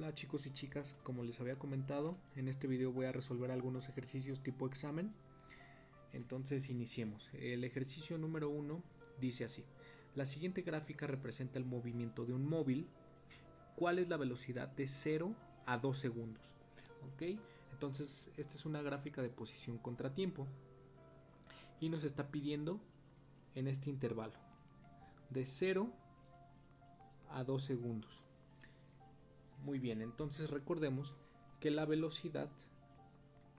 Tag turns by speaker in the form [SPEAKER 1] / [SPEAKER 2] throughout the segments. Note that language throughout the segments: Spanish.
[SPEAKER 1] Hola chicos y chicas, como les había comentado, en este video voy a resolver algunos ejercicios tipo examen. Entonces iniciemos. El ejercicio número 1 dice así: la siguiente gráfica representa el movimiento de un móvil. ¿Cuál es la velocidad de 0 a 2 segundos? Ok, entonces esta es una gráfica de posición contratiempo y nos está pidiendo en este intervalo de 0 a 2 segundos. Muy bien, entonces recordemos que la velocidad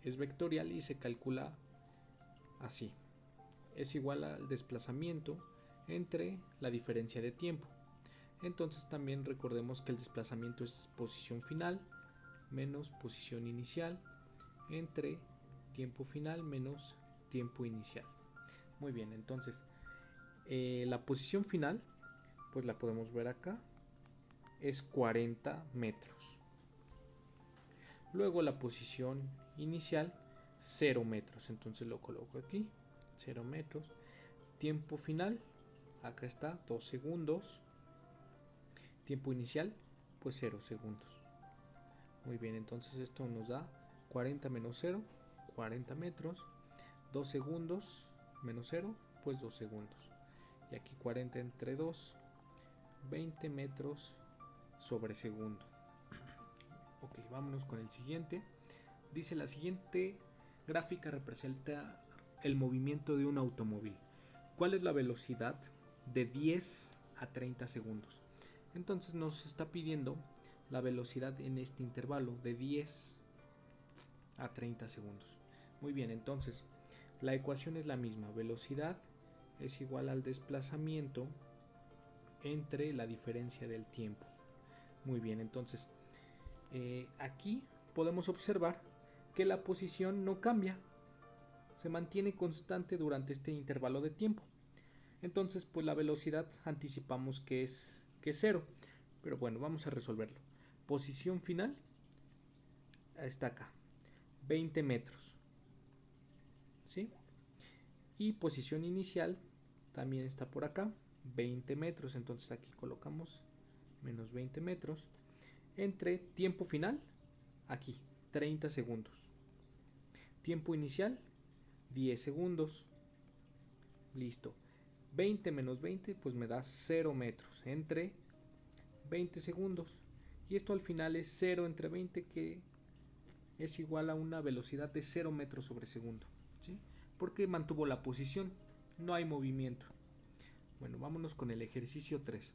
[SPEAKER 1] es vectorial y se calcula así: es igual al desplazamiento entre la diferencia de tiempo. Entonces también recordemos que el desplazamiento es posición final menos posición inicial entre tiempo final menos tiempo inicial. Muy bien, entonces la posición final, pues la podemos ver acá, es 40 metros. Luego la posición inicial, 0 metros. Entonces lo coloco aquí, 0 metros. Tiempo final, acá está, 2 segundos. Tiempo inicial, pues 0 segundos. Muy bien, entonces esto nos da 40 menos 0, 40 metros. 2 segundos menos 0, pues 2 segundos. Y aquí 40 entre 2, 20 metros sobre segundo. Ok, vámonos con el siguiente. Dice: la siguiente gráfica representa el movimiento de un automóvil. ¿Cuál es la velocidad de 10 a 30 segundos? Entonces nos está pidiendo la velocidad en este intervalo de 10 a 30 segundos. Muy bien, entonces la ecuación es la misma. Velocidad es igual al desplazamiento entre la diferencia del tiempo. Muy bien, entonces aquí podemos observar que la posición no cambia, se mantiene constante durante este intervalo de tiempo. Entonces pues la velocidad anticipamos que es 0, pero bueno, vamos a resolverlo. Posición final está acá, 20 metros, ¿sí? Y posición inicial también está por acá, 20 metros. Entonces aquí colocamos menos 20 metros entre tiempo final, aquí 30 segundos. Tiempo inicial, 10 segundos. Listo. 20 menos 20 pues me da 0 metros entre 20 segundos. Y esto al final es 0 entre 20, que es igual a una velocidad de 0 metros sobre segundo, ¿sí? Porque mantuvo la posición, no hay movimiento. Bueno, vámonos con el ejercicio 3.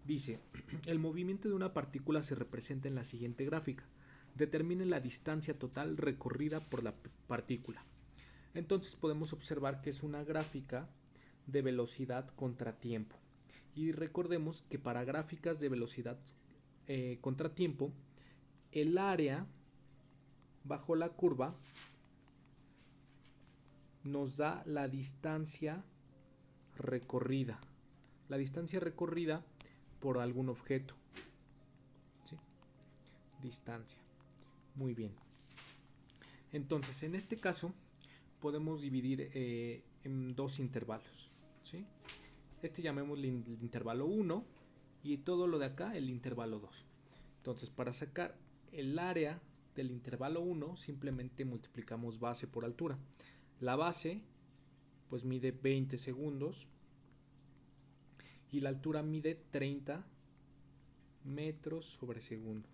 [SPEAKER 1] Dice: el movimiento de una partícula se representa en la siguiente gráfica. Determine la distancia total recorrida por la partícula. Entonces podemos observar que es una gráfica de velocidad contra tiempo. Y recordemos que para gráficas de velocidad contra tiempo, el área bajo la curva nos da la distancia recorrida. La distancia recorrida por algún objeto, ¿sí? Distancia. Muy bien. Entonces en este caso podemos dividir en dos intervalos, ¿sí? Este llamémosle el intervalo 1 y todo lo de acá el intervalo 2. Entonces para sacar el área del intervalo 1 simplemente multiplicamos base por altura. La base pues mide 20 segundos y la altura mide 30 metros sobre segundo.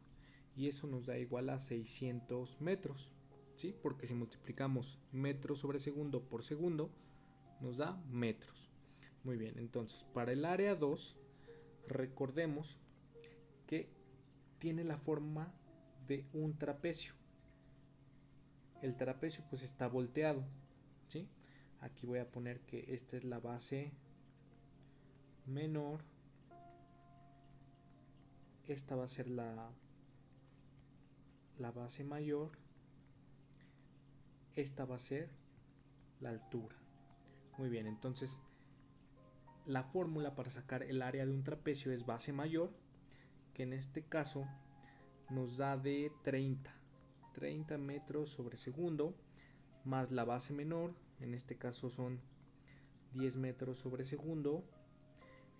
[SPEAKER 1] Y eso nos da igual a 600 metros, ¿sí? Porque si multiplicamos metros sobre segundo por segundo nos da metros. Muy bien, entonces para el área 2 recordemos que tiene la forma de un trapecio. El trapecio pues está volteado, ¿sí? Aquí voy a poner que esta es la base menor, esta va a ser la base mayor, esta va a ser la altura. Muy bien, entonces la fórmula para sacar el área de un trapecio es base mayor, que en este caso nos da de 30 metros sobre segundo, más la base menor, en este caso son 10 metros sobre segundo,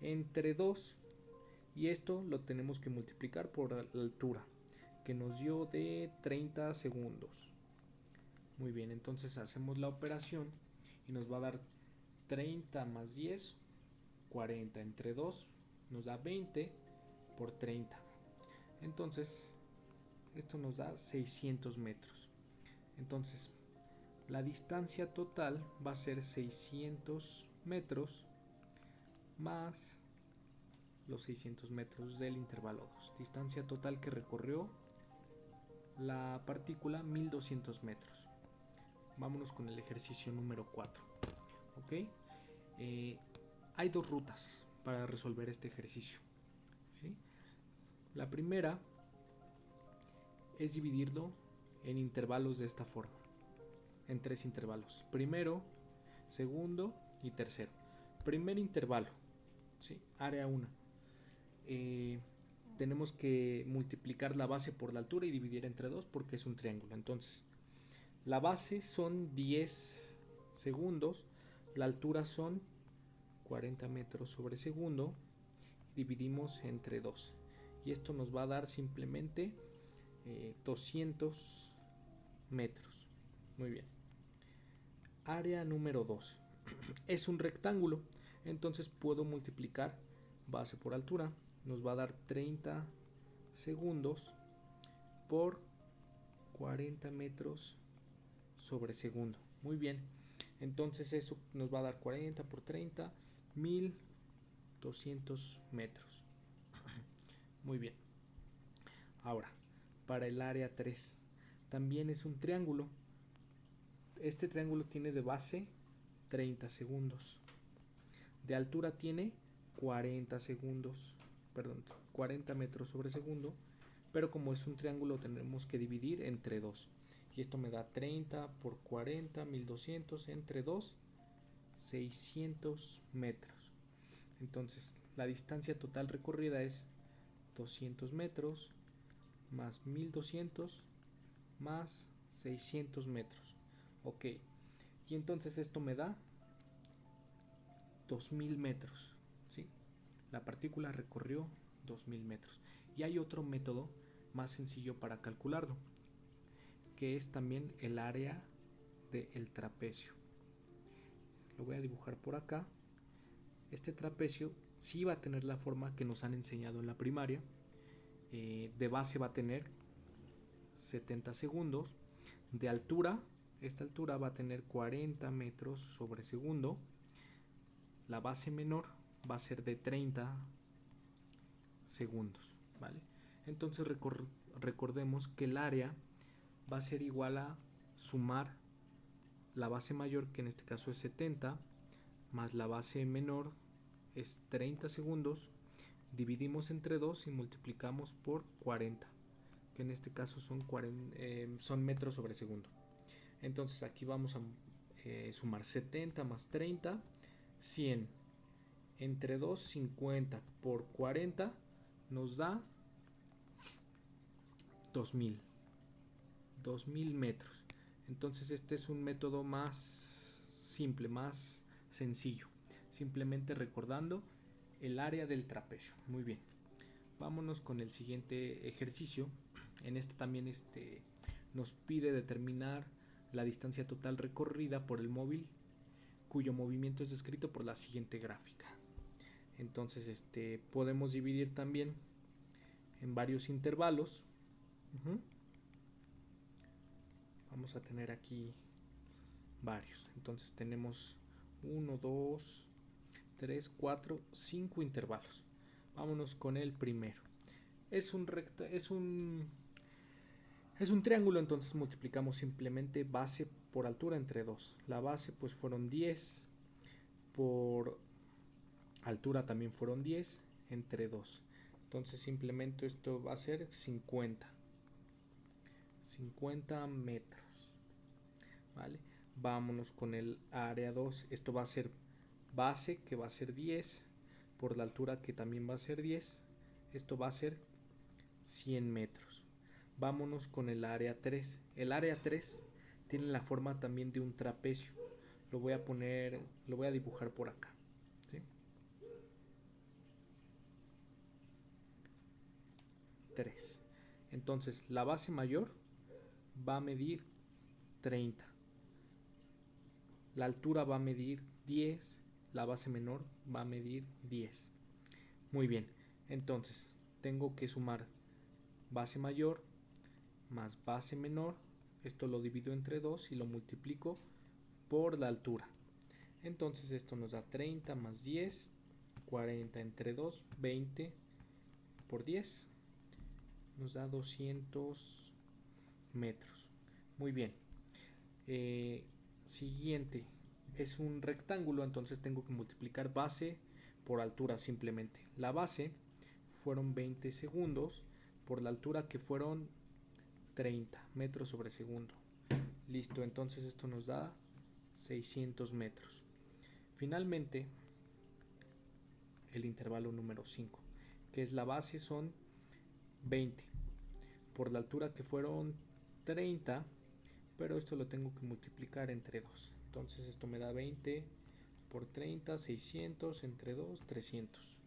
[SPEAKER 1] entre 2, y esto lo tenemos que multiplicar por la altura, que nos dio de 30 segundos. Muy bien, entonces hacemos la operación y nos va a dar 30 más 10, 40 entre 2 nos da 20 por 30. Entonces esto nos da 600 metros. Entonces la distancia total va a ser 600 metros más los 600 metros del intervalo 2. Distancia total que recorrió la partícula, 1200 metros. Vámonos con el ejercicio número 4. ¿Ok? Hay dos rutas para resolver este ejercicio, ¿sí? La primera es dividirlo en intervalos de esta forma, en 3 intervalos: primero, segundo y tercero. Primer intervalo, ¿sí? Área 1. Tenemos que multiplicar la base por la altura y dividir entre 2 porque es un triángulo. Entonces, la base son 10 segundos, la altura son 40 metros sobre segundo, dividimos entre 2 y esto nos va a dar simplemente 200 metros. Muy bien. Área número 2 es un rectángulo, entonces puedo multiplicar base por altura, nos va a dar 30 segundos por 40 metros sobre segundo. Muy bien, entonces eso nos va a dar 40 por 30, 1200 metros. Muy bien. Ahora, para el área 3, también es un triángulo. Este triángulo tiene de base 30 segundos. De altura tiene 40 segundos, perdón, 40 metros sobre segundo, pero como es un triángulo tenemos que dividir entre 2. Y esto me da 30 por 40, 1200 entre 2, 600 metros. Entonces la distancia total recorrida es 200 metros más 1200 más 600 metros. Ok, y entonces esto me da 2000 metros, ¿sí? La partícula recorrió 2000 metros. Y hay otro método más sencillo para calcularlo, que es también el área del trapecio. Lo voy a dibujar por acá. Este trapecio sí va a tener la forma que nos han enseñado en la primaria. De base va a tener 70 segundos. De altura, esta altura va a tener 40 metros sobre segundo. La base menor va a ser de 30 segundos, ¿vale? Entonces recordemos que el área va a ser igual a sumar la base mayor, que en este caso es 70, más la base menor es 30 segundos, dividimos entre 2 y multiplicamos por 40, que en este caso son metros sobre segundo. Entonces aquí vamos a sumar 70 más 30, 100, entre 2, 50 por 40 nos da 2000 metros. Entonces este es un método más simple, más sencillo, simplemente recordando el área del trapecio. Muy bien, vámonos con el siguiente ejercicio. En este también nos pide determinar la distancia total recorrida por el móvil cuyo movimiento es descrito por la siguiente gráfica. Entonces podemos dividir también en varios intervalos. Vamos a tener aquí varios. Entonces tenemos 1, 2, 3, 4, 5 intervalos. Vámonos con el primero. Es un triángulo, entonces multiplicamos simplemente base por altura entre 2. La base pues fueron 10, por altura también fueron 10 entre 2. Entonces simplemente esto va a ser 50 metros, ¿vale? Vámonos con el área 2. Esto va a ser base, que va a ser 10, por la altura, que también va a ser 10. Esto va a ser 100 metros. Vámonos con el área 3. El área 3 tiene la forma también de un trapecio. Lo voy a dibujar por acá, ¿sí? 3. Entonces la base mayor va a medir 30. La altura va a medir 10. La base menor va a medir 10. Muy bien. Entonces tengo que sumar base mayor más base menor. Esto lo divido entre 2 y lo multiplico por la altura. Entonces esto nos da 30 más 10, 40 entre 2, 20 por 10. Nos da 200 metros. Muy bien. Siguiente. Es un rectángulo, entonces tengo que multiplicar base por altura simplemente. La base fueron 20 segundos por la altura que fueron 30 metros sobre segundo. Listo, entonces esto nos da 600 metros. Finalmente, el intervalo número 5, que es la base, son 20 por la altura que fueron 30, pero esto lo tengo que multiplicar entre 2. Entonces esto me da 20 por 30, 600 entre 2, 300.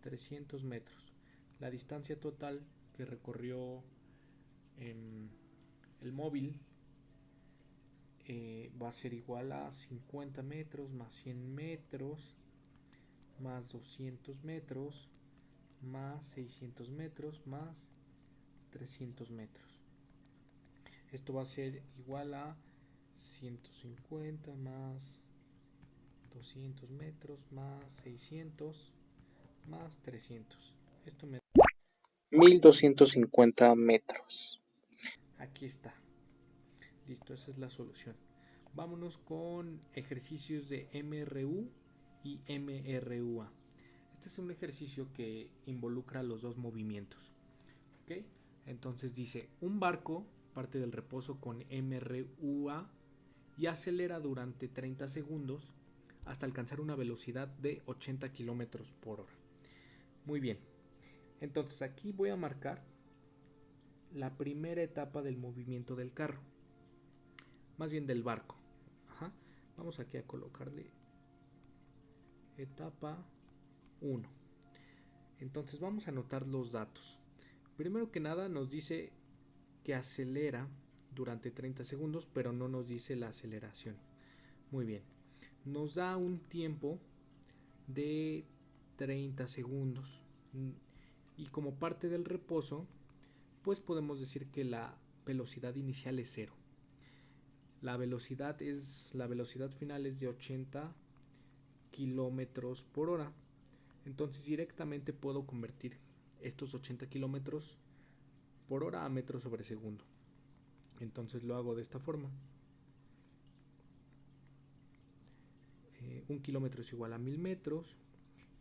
[SPEAKER 1] 300 metros. La distancia total que recorrió el móvil va a ser igual a 50 metros más 100 metros más 200 metros más 600 metros más 300 metros. Esto va a ser igual a 150 más 200 metros más 600 más 300. Esto me da 1250 metros. Aquí está. Listo, esa es la solución. Vámonos con ejercicios de MRU y MRUA. Este es un ejercicio que involucra los dos movimientos. ¿Ok? Entonces dice, un barco parte del reposo con MRUA y acelera durante 30 segundos hasta alcanzar una velocidad de 80 km por hora. Muy bien. Entonces aquí voy a marcar la primera etapa del movimiento del carro. Más bien del barco. Ajá. Vamos aquí a colocarle etapa 1. Entonces vamos a anotar los datos. Primero que nada nos dice que acelera durante 30 segundos, pero no nos dice la aceleración. Muy bien. Nos da un tiempo de 30 segundos. Y como parte del reposo, pues podemos decir que la velocidad inicial es 0. La velocidad final es de 80 kilómetros por hora. Entonces directamente puedo convertir estos 80 kilómetros por hora a metros sobre segundo. Entonces lo hago de esta forma. 1 kilómetro es igual a 1000 metros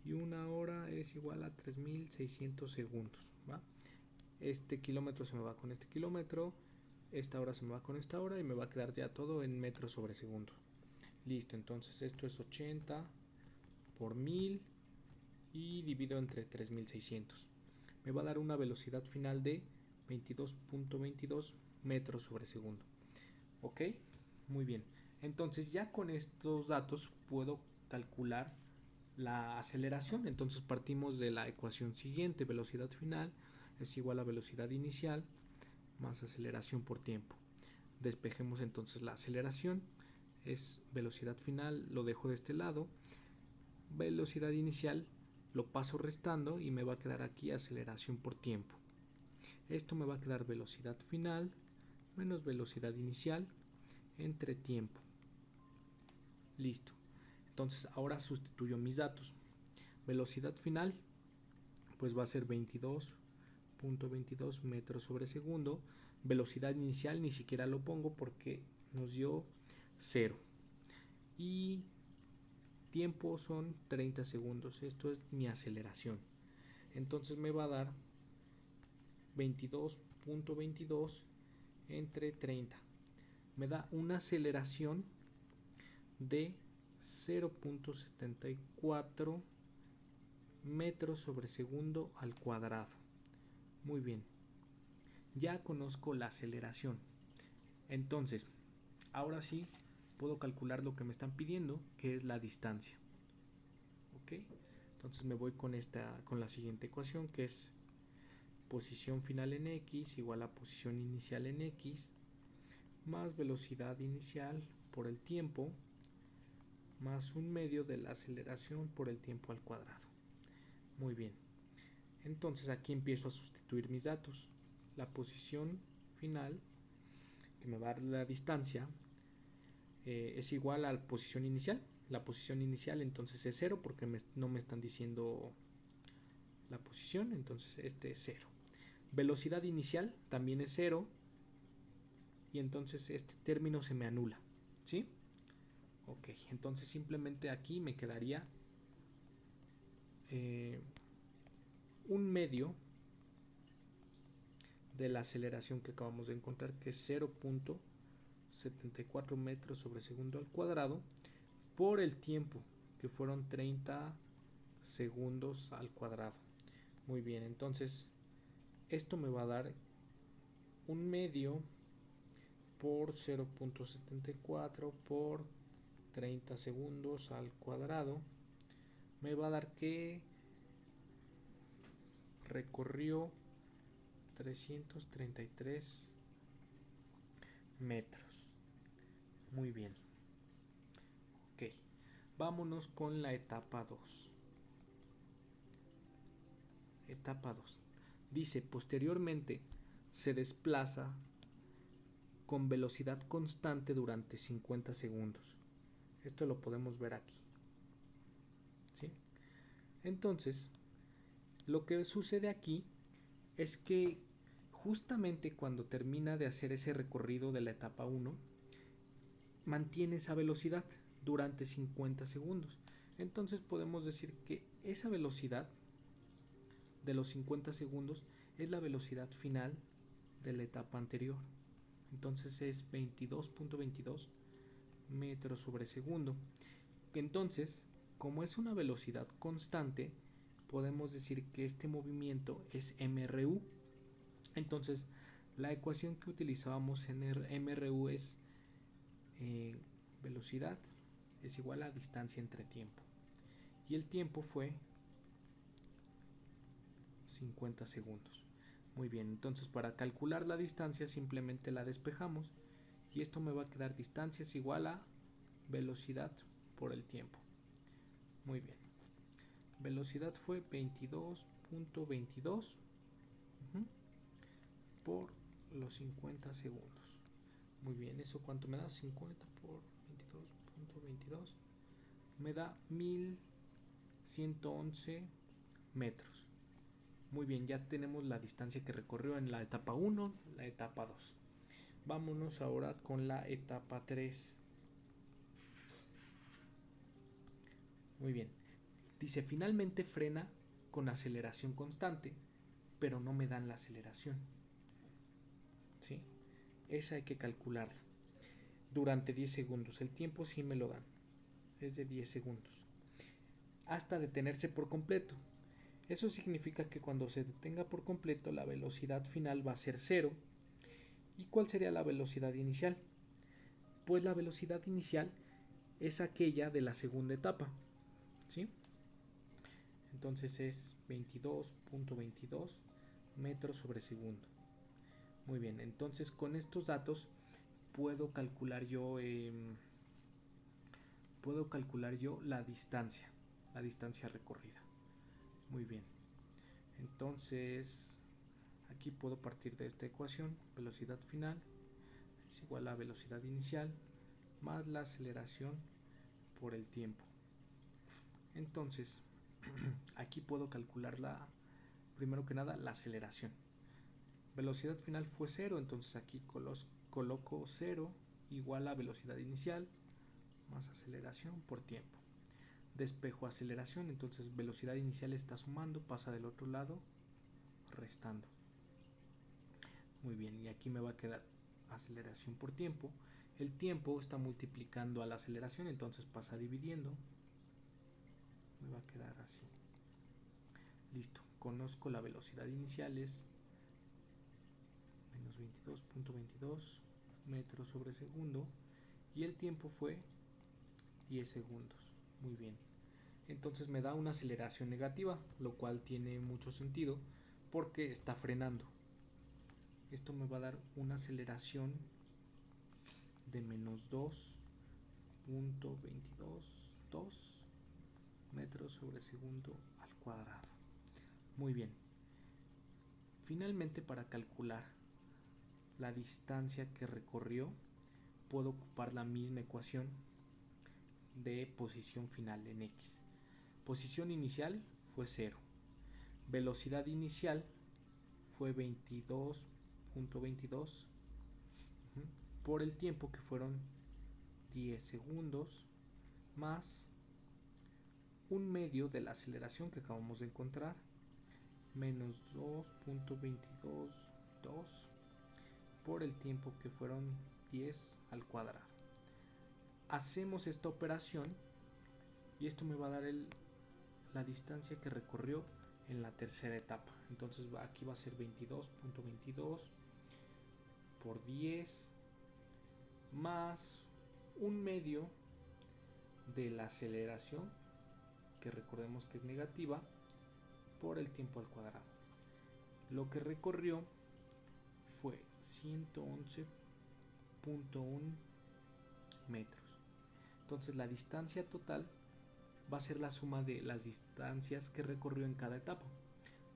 [SPEAKER 1] y una hora es igual a 3600 segundos. ¿Va? Este kilómetro se me va con este kilómetro, esta hora se me va con esta hora y me va a quedar ya todo en metros sobre segundo. Listo, entonces esto es 80 por 1000 y divido entre 3600. Me va a dar una velocidad final de 22.22 metros sobre segundo. ¿Ok? Muy bien. Entonces ya con estos datos puedo calcular la aceleración. Entonces partimos de la ecuación siguiente. Velocidad final es igual a velocidad inicial más aceleración por tiempo. Despejemos entonces la aceleración. Es velocidad final, lo dejo de este lado. Velocidad inicial lo paso restando y me va a quedar aquí aceleración por tiempo. Esto me va a quedar velocidad final menos velocidad inicial entre tiempo. Listo. Entonces ahora sustituyo mis datos. Velocidad final pues va a ser 22.22 metros sobre segundo. Velocidad inicial ni siquiera lo pongo porque nos dio 0. Y tiempo son 30 segundos. Esto es mi aceleración. Entonces me va a dar 22.22 entre 30. Me da una aceleración de 0.74 metros sobre segundo al cuadrado. Muy bien. Ya conozco la aceleración. Entonces, ahora sí puedo calcular lo que me están pidiendo, que es la distancia. ¿Ok? Entonces me voy con la siguiente ecuación, que es posición final en x igual a posición inicial en x más velocidad inicial por el tiempo más 1/2 de la aceleración por el tiempo al cuadrado. Muy bien, entonces aquí empiezo a sustituir mis datos. La posición final, que me va a dar la distancia, es igual a la posición inicial. La posición inicial entonces es 0 porque no me están diciendo la posición, entonces este es 0. Velocidad inicial también es 0 y entonces este término se me anula, ¿sí? Ok, entonces simplemente aquí me quedaría 1/2 de la aceleración que acabamos de encontrar, que es 0.74 metros sobre segundo al cuadrado, por el tiempo, que fueron 30 segundos al cuadrado. Muy bien, entonces esto me va a dar 1/2 por 0.74 por 30 segundos al cuadrado. Me va a dar que recorrió 333 metros. Muy bien. Ok, vámonos con la etapa 2. Etapa 2. Dice, posteriormente se desplaza con velocidad constante durante 50 segundos. Esto lo podemos ver aquí, ¿sí? Entonces, lo que sucede aquí es que justamente cuando termina de hacer ese recorrido de la etapa 1, mantiene esa velocidad durante 50 segundos. Entonces podemos decir que esa velocidad de los 50 segundos es la velocidad final de la etapa anterior. Entonces es 22.22 metros sobre segundo. Entonces, como es una velocidad constante, podemos decir que este movimiento es MRU. Entonces, la ecuación que utilizábamos en MRU es velocidad es igual a distancia entre tiempo. Y el tiempo fue 50 segundos. Muy bien, entonces para calcular la distancia simplemente la despejamos y esto me va a quedar distancia es igual a velocidad por el tiempo. Muy bien, velocidad fue 22.22 por los 50 segundos. Muy bien, ¿eso cuánto me da? 50 por 22.22 me da 1111 metros. Muy bien, ya tenemos la distancia que recorrió en la etapa 1, la etapa 2. Vámonos ahora con la etapa 3. Muy bien, dice finalmente frena con aceleración constante, pero no me dan la aceleración, ¿sí? Esa hay que calcularla durante 10 segundos. El tiempo sí me lo dan, es de 10 segundos hasta detenerse por completo. Eso significa que cuando se detenga por completo la velocidad final va a ser 0. ¿Y cuál sería la velocidad inicial? Pues la velocidad inicial es aquella de la segunda etapa, ¿sí? Entonces es 22.22 metros sobre segundo. Muy bien, entonces con estos datos puedo calcular yo la distancia recorrida. Muy bien, entonces aquí puedo partir de esta ecuación. Velocidad final es igual a velocidad inicial más la aceleración por el tiempo. Entonces aquí puedo calcular primero que nada la aceleración. Velocidad final fue 0, entonces aquí coloco 0 igual a velocidad inicial más aceleración por tiempo. Despejo aceleración, entonces velocidad inicial está sumando, pasa del otro lado restando. Muy bien, y aquí me va a quedar aceleración por tiempo. El tiempo está multiplicando a la aceleración, entonces pasa dividiendo. Me va a quedar así. Listo, conozco la velocidad inicial es menos 22.22 metros sobre segundo y el tiempo fue 10 segundos. Muy bien, entonces me da una aceleración negativa, lo cual tiene mucho sentido porque está frenando. Esto me va a dar una aceleración de menos 2.222 metros sobre segundo al cuadrado. Muy bien. Finalmente, para calcular la distancia que recorrió, puedo ocupar la misma ecuación de posición final en X. Posición inicial fue 0. Velocidad inicial fue 22.22 por el tiempo, que fueron 10 segundos, más un medio de la aceleración que acabamos de encontrar, menos 2.222 por el tiempo, que fueron 10 al cuadrado. Hacemos esta operación y esto me va a dar la distancia que recorrió en la tercera etapa. Entonces aquí va a ser 22.22 por 10 más un medio de la aceleración, que recordemos que es negativa, por el tiempo al cuadrado. Lo que recorrió fue 111.1 metros. Entonces la distancia total va a ser la suma de las distancias que recorrió en cada etapa.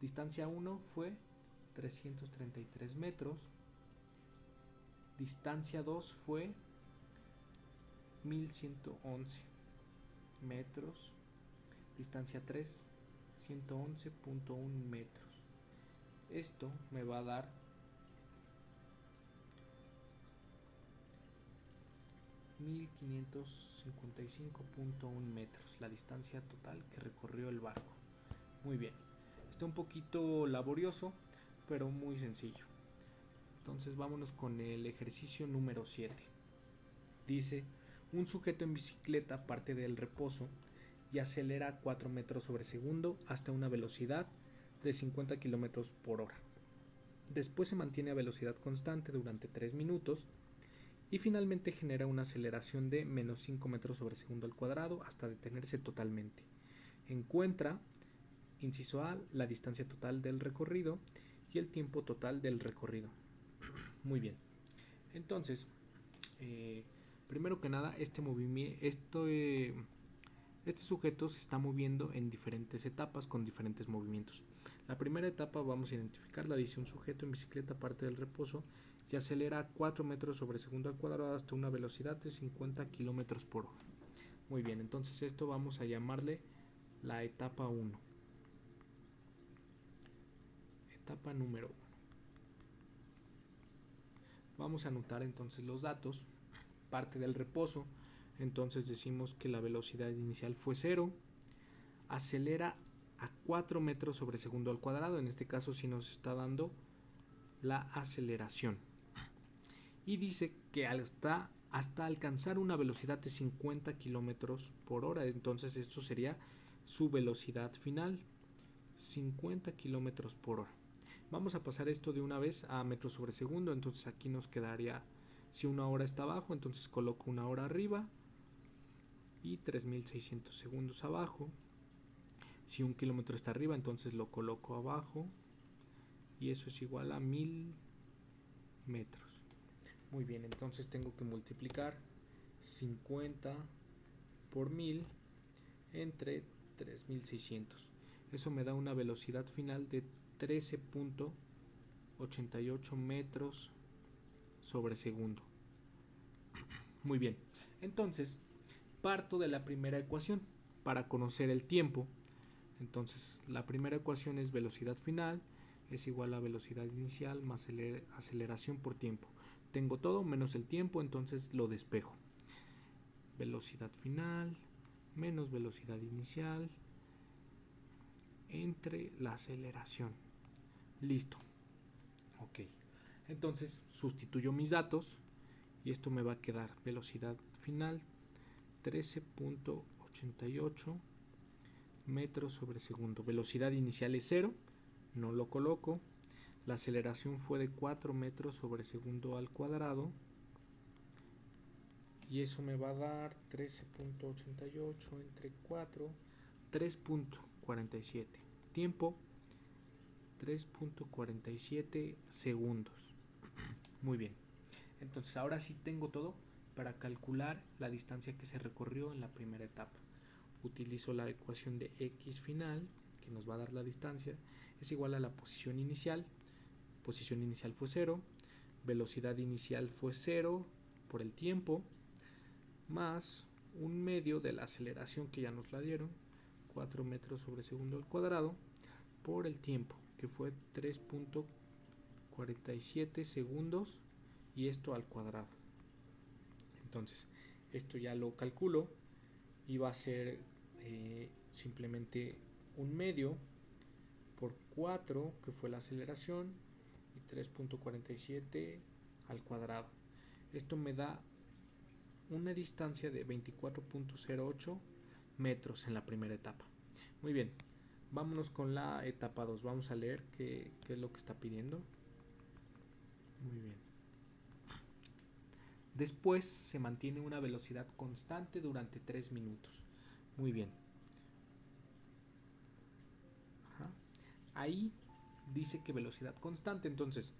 [SPEAKER 1] Distancia 1 fue 333 metros. Distancia 2 fue 1111 metros. Distancia 3, 111.1 metros. Esto me va a dar 1555.1 metros, la distancia total que recorrió el barco. Muy bien, está un poquito laborioso, pero muy sencillo. Entonces vámonos con el ejercicio número 7. Dice: un sujeto en bicicleta parte del reposo y acelera a 4 metros sobre segundo hasta una velocidad de 50 km por hora. Después se mantiene a velocidad constante durante 3 minutos y finalmente genera una aceleración de menos 5 metros sobre segundo al cuadrado hasta detenerse totalmente. Encuentra, inciso A, la distancia total del recorrido y el tiempo total del recorrido. Muy bien. Entonces, primero que nada, este sujeto se está moviendo en diferentes etapas con diferentes movimientos. La primera etapa vamos a identificarla. Dice: un sujeto en bicicleta parte del reposo y acelera a 4 metros sobre segundo al cuadrado hasta una velocidad de 50 km por hora. Muy bien, entonces esto vamos a llamarle la etapa 1. Etapa número 1. Vamos a anotar entonces los datos. Parte del reposo, entonces decimos que la velocidad inicial fue 0. Acelera a 4 metros sobre segundo al cuadrado. En este caso sí nos está dando la aceleración. Y dice que hasta alcanzar una velocidad de 50 kilómetros por hora. Entonces esto sería su velocidad final, 50 kilómetros por hora. Vamos a pasar esto de una vez a metros sobre segundo. Entonces aquí nos quedaría, si una hora está abajo, entonces coloco una hora arriba y 3600 segundos abajo. Si 1 kilómetro está arriba, entonces lo coloco abajo y eso es igual a 1000 metros. Muy bien, entonces tengo que multiplicar 50 por 1000 entre 3600. Eso me da una velocidad final de 13.88 metros sobre segundo. Muy bien, entonces parto de la primera ecuación para conocer el tiempo. Entonces la primera ecuación es velocidad final es igual a velocidad inicial más aceleración por tiempo. Tengo todo menos el tiempo, entonces lo despejo. Velocidad final menos velocidad inicial entre la aceleración. Listo. Ok. Entonces sustituyo mis datos y esto me va a quedar velocidad final 13.88 metros sobre segundo. Velocidad inicial es 0, no lo coloco. La aceleración fue de 4 metros sobre segundo al cuadrado y eso me va a dar 13.88 entre 4, 3.47. Tiempo 3.47 segundos. Muy bien. Entonces ahora sí tengo todo para calcular la distancia que se recorrió en la primera etapa. Utilizo la ecuación de x final, que nos va a dar la distancia, es igual a la posición inicial. Posición inicial fue 0, velocidad inicial fue 0 por el tiempo, más un medio de la aceleración que ya nos la dieron, 4 metros sobre segundo al cuadrado, por el tiempo, que fue 3.47 segundos, y esto al cuadrado. Entonces, esto ya lo calculo y va a ser simplemente un medio por 4, que fue la aceleración, y 3.47 al cuadrado. Esto me da una distancia de 24.08 metros en la primera etapa. Muy bien, vámonos con la etapa 2. Vamos a leer qué es lo que está pidiendo. Muy bien. Después se mantiene una velocidad constante durante 3 minutos. Muy bien. Ajá. Ahí dice que velocidad constante. Entonces,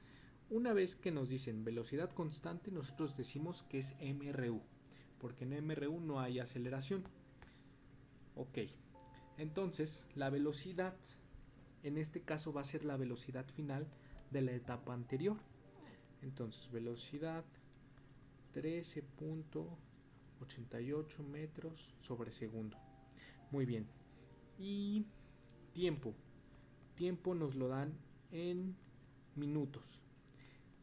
[SPEAKER 1] una vez que nos dicen velocidad constante, nosotros decimos que es MRU, porque en MRU no hay aceleración. Ok. Entonces, la velocidad en este caso va a ser la velocidad final de la etapa anterior. Entonces, velocidad 13.88 metros sobre segundo. Muy bien. Y tiempo. Tiempo nos lo dan en minutos.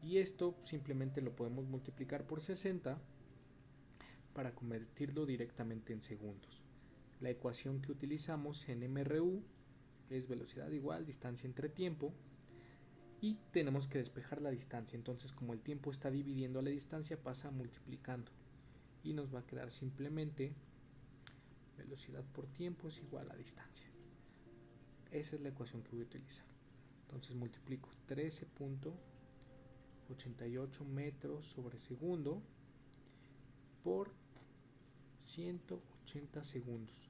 [SPEAKER 1] Y esto simplemente lo podemos multiplicar por 60 para convertirlo directamente en segundos. La ecuación que utilizamos en MRU es velocidad igual distancia entre tiempo, y tenemos que despejar la distancia. Entonces, como el tiempo está dividiendo a la distancia, pasa multiplicando y nos va a quedar simplemente velocidad por tiempo es igual a distancia. Esa es la ecuación que voy a utilizar. Entonces multiplico 13.88 metros sobre segundo por 180 segundos.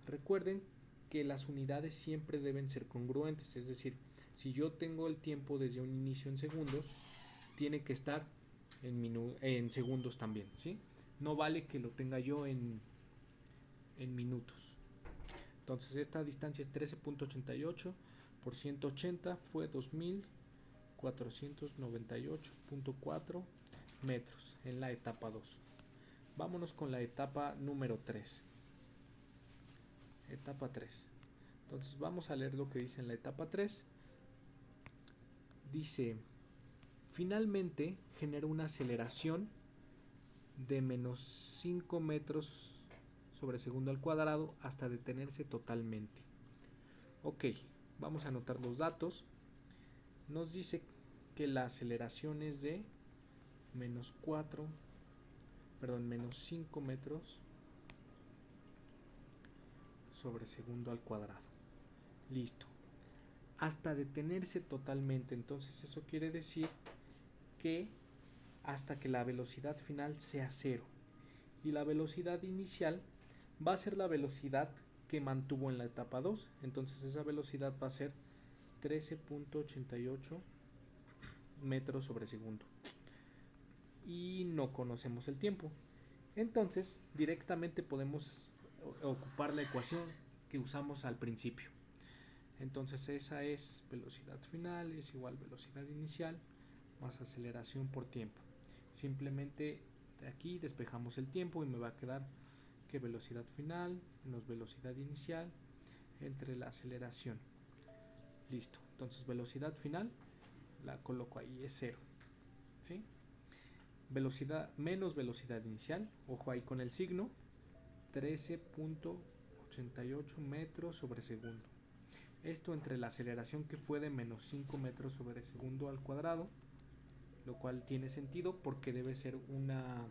[SPEAKER 1] Recuerden que las unidades siempre deben ser congruentes, es decir, si yo tengo el tiempo desde un inicio en segundos, tiene que estar en segundos también, ¿sí? No vale que lo tenga yo en minutos. Entonces esta distancia es 13.88 por 180 fue 2498.4 metros en la etapa 2. Vámonos con la etapa número 3. Etapa 3. Entonces vamos a leer lo que dice en la etapa 3. Dice, finalmente genera una aceleración de menos 5 metros sobre segundo al cuadrado hasta detenerse totalmente. Ok, vamos a anotar los datos. Nos dice que la aceleración es de menos 5 metros sobre segundo al cuadrado. Listo. Hasta detenerse totalmente. Entonces eso quiere decir que hasta que la velocidad final sea 0. Y la velocidad inicial va a ser la velocidad que mantuvo en la etapa 2. Entonces esa velocidad va a ser 13.88 metros sobre segundo. Y no conocemos el tiempo. Entonces directamente podemos ocupar la ecuación que usamos al principio. Entonces esa es velocidad final es igual velocidad inicial más aceleración por tiempo. Simplemente de aquí despejamos el tiempo y me va a quedar que velocidad final menos velocidad inicial entre la aceleración. Listo. Entonces velocidad final la coloco ahí, es 0. ¿Sí? Velocidad menos velocidad inicial, ojo ahí con el signo, 13.88 metros sobre segundo. Esto entre la aceleración que fue de menos 5 metros sobre segundo al cuadrado, lo cual tiene sentido porque debe ser una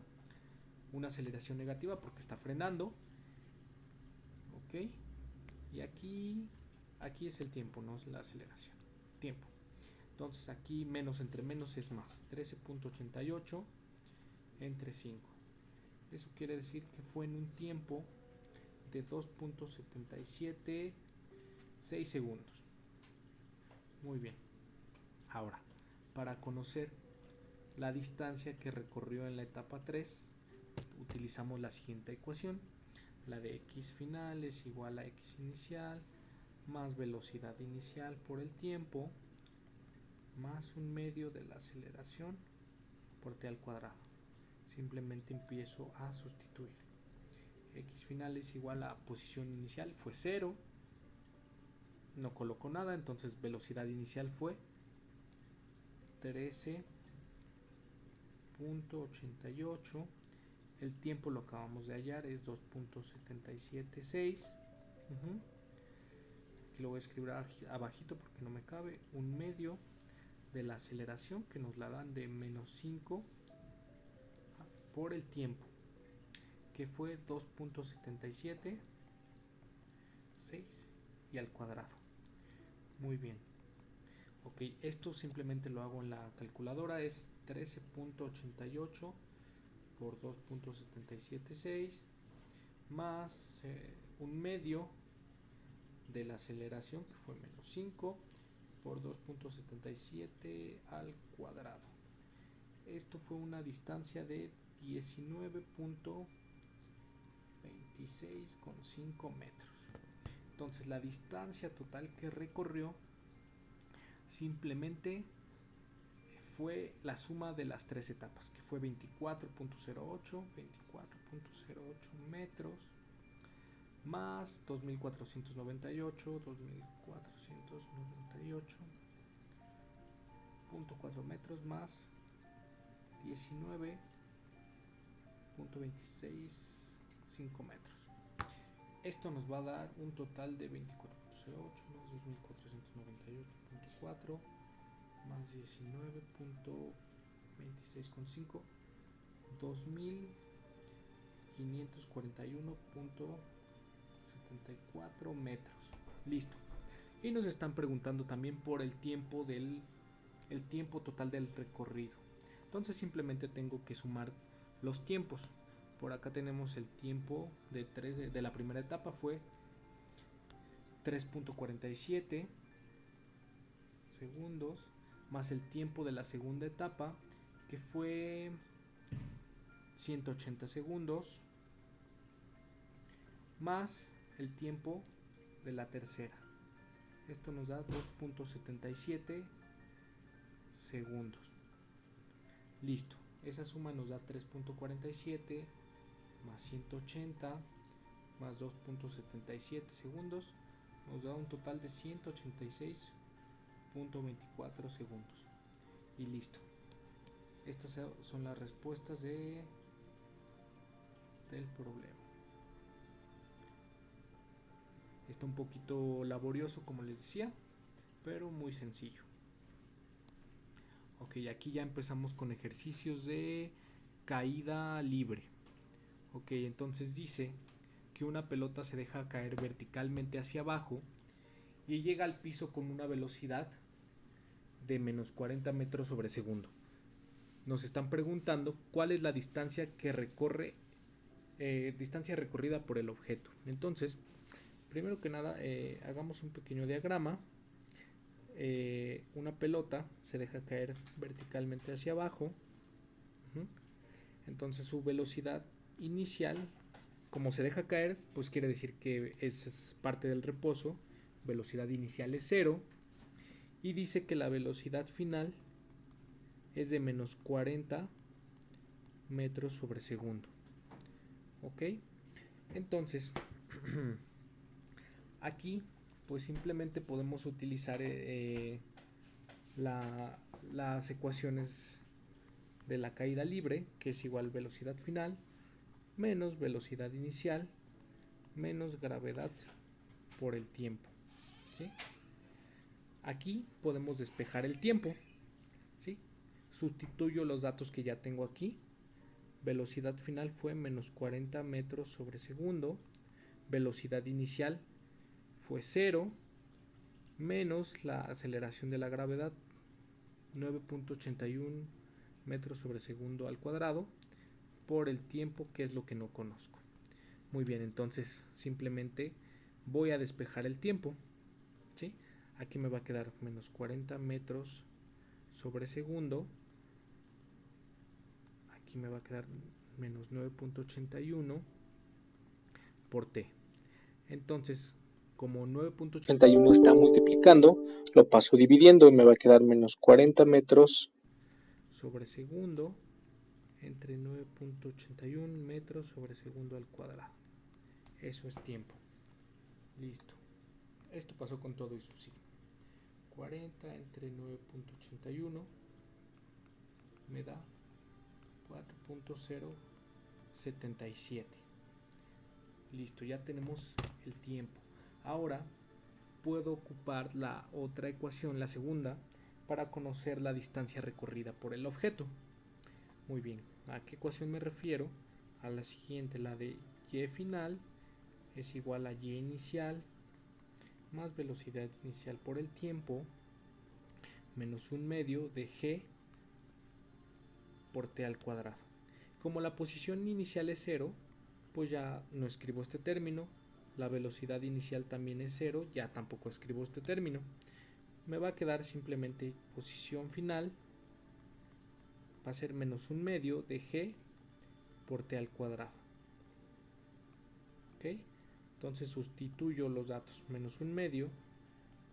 [SPEAKER 1] aceleración negativa porque está frenando. Ok, y aquí es el tiempo, no es la aceleración, tiempo. Entonces aquí menos entre menos es más, 13.88 entre 5. Eso quiere decir que fue en un tiempo de 2.776 segundos. Muy bien. Ahora, para conocer la distancia que recorrió en la etapa 3, utilizamos la siguiente ecuación. La de x final es igual a x inicial más velocidad inicial por el tiempo más un medio de la aceleración por t al cuadrado. Simplemente empiezo a sustituir. X final es igual a posición inicial, fue 0. No coloco nada, entonces velocidad inicial fue 13.88. El tiempo lo acabamos de hallar, es 2.776. Aquí lo voy a escribir abajito porque no me cabe. Un medio de la aceleración, que nos la dan de menos 5 por el tiempo, que fue 2.776 y al cuadrado. Muy bien. Ok, esto simplemente lo hago en la calculadora, es 13.88 por 2.776 más un medio de la aceleración, que fue menos 5 por 2.77 al cuadrado. Esto fue una distancia de 19.26,5 metros. Entonces la distancia total que recorrió simplemente fue la suma de las tres etapas, que fue 24.08 metros más 2.498.4 metros más 19.265 metros. Esto nos va a dar un total de 24.08 más 2.498.4 más 19.26,5, 2.541.74 metros. Listo. Y nos están preguntando también por el tiempo total del recorrido. Entonces simplemente tengo que sumar los tiempos. Por acá tenemos el tiempo de la primera etapa, fue 3.47 segundos, más el tiempo de la segunda etapa, que fue 180 segundos, más el tiempo de la tercera. Esto nos da 2.77 segundos. Listo. Esa suma nos da 3.47 más 180 más 2.77 segundos. Nos da un total de 186.24 segundos. Y listo. Estas son las respuestas del problema. Está un poquito laborioso, como les decía, pero muy sencillo. Ok, aquí ya empezamos con ejercicios de caída libre. Ok, entonces dice que una pelota se deja caer verticalmente hacia abajo y llega al piso con una velocidad de menos 40 metros sobre segundo. Nos están preguntando cuál es la distancia que distancia recorrida por el objeto. Entonces, primero que nada, hagamos un pequeño diagrama. Una pelota se deja caer verticalmente hacia abajo. Entonces su velocidad inicial, como se deja caer, pues quiere decir que es parte del reposo. Velocidad inicial es 0. Y dice que la velocidad final es de menos 40 metros sobre segundo. Ok, entonces aquí pues simplemente podemos utilizar las ecuaciones de la caída libre, que es igual velocidad final menos velocidad inicial menos gravedad por el tiempo, ¿sí? Aquí podemos despejar el tiempo, ¿sí? Sustituyo los datos que ya tengo aquí. Velocidad final fue menos 40 metros sobre segundo. Velocidad inicial fue 0 menos la aceleración de la gravedad, 9.81 metros sobre segundo al cuadrado, por el tiempo, que es lo que no conozco. Muy bien, entonces simplemente voy a despejar el tiempo, ¿sí? Aquí me va a quedar menos 40 metros sobre segundo. Aquí me va a quedar menos 9.81 por t. Entonces, como 9.81 está multiplicando, lo paso dividiendo y me va a quedar menos 40 metros sobre segundo entre 9.81 metros sobre segundo al cuadrado. Eso es tiempo. Listo. Esto pasó con todo y su signo. 40 entre 9.81 me da 4.077. Listo, ya tenemos el tiempo. Ahora puedo ocupar la otra ecuación, la segunda, para conocer la distancia recorrida por el objeto. Muy bien, ¿a qué ecuación me refiero? A la siguiente, la de y final es igual a y inicial más velocidad inicial por el tiempo menos un medio de g por t al cuadrado. Como la posición inicial es 0, pues ya no escribo este término. La velocidad inicial también es 0, ya tampoco escribo este término. Me va a quedar simplemente posición final, va a ser menos un medio de g por t al cuadrado. ¿Ok? Entonces sustituyo los datos, menos un medio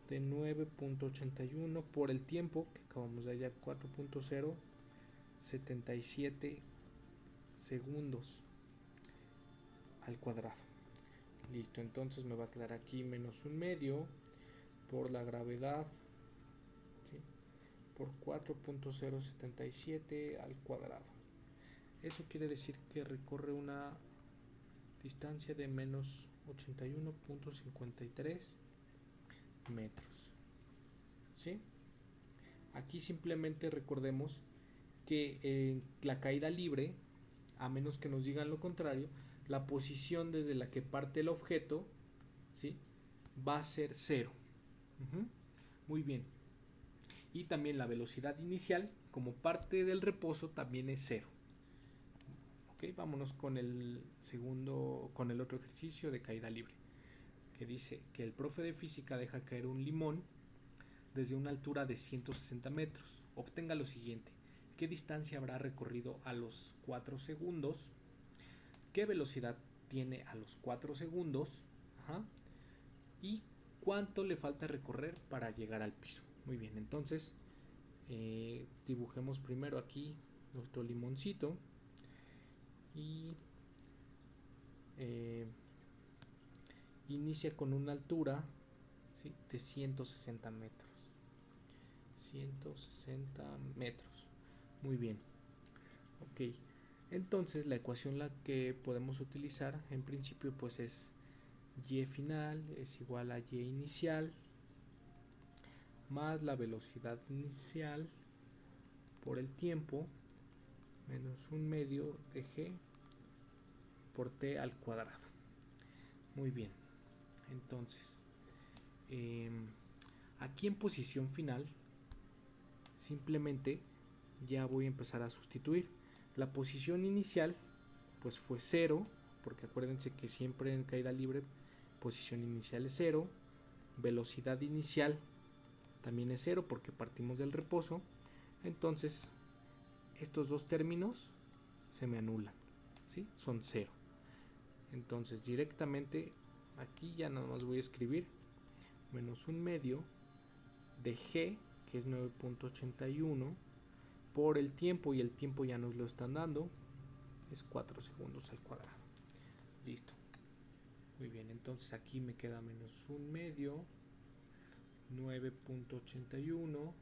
[SPEAKER 1] de 9.81 por el tiempo, que acabamos de hallar 4.077 segundos al cuadrado. Listo, entonces me va a quedar aquí menos un medio por la gravedad, ¿sí?, por 4.077 al cuadrado. Eso quiere decir que recorre una distancia de menos 81.53 metros. ¿Sí? Aquí simplemente recordemos que en la caída libre, a menos que nos digan lo contrario, la posición desde la que parte el objeto, ¿sí?, va a ser 0. Muy bien. Y también la velocidad inicial, como parte del reposo, también es 0. Ok, vámonos con el otro ejercicio de caída libre, que dice que el profe de física deja caer un limón desde una altura de 160 metros. Obtenga lo siguiente: ¿qué distancia habrá recorrido a los 4 segundos? ¿Qué velocidad tiene a los 4 segundos? ¿Y cuánto le falta recorrer para llegar al piso? Muy bien, entonces dibujemos primero aquí nuestro limoncito y inicia con una altura, ¿sí?, de 160 metros. 160 metros. Muy bien. Ok. Entonces la ecuación la que podemos utilizar en principio pues es y final es igual a y inicial más la velocidad inicial por el tiempo menos un medio de g por t al cuadrado. Muy bien. Entonces aquí en posición final simplemente ya voy a empezar a sustituir. La posición inicial pues fue 0, porque acuérdense que siempre en caída libre posición inicial es 0, velocidad inicial también es 0 porque partimos del reposo. Entonces estos dos términos se me anulan, ¿sí?, son 0. Entonces directamente aquí ya nada más voy a escribir menos un medio de g, que es 9.81 por el tiempo, y el tiempo ya nos lo están dando, es 4 segundos al cuadrado. Listo. Muy bien, entonces aquí me queda menos un medio, 9.81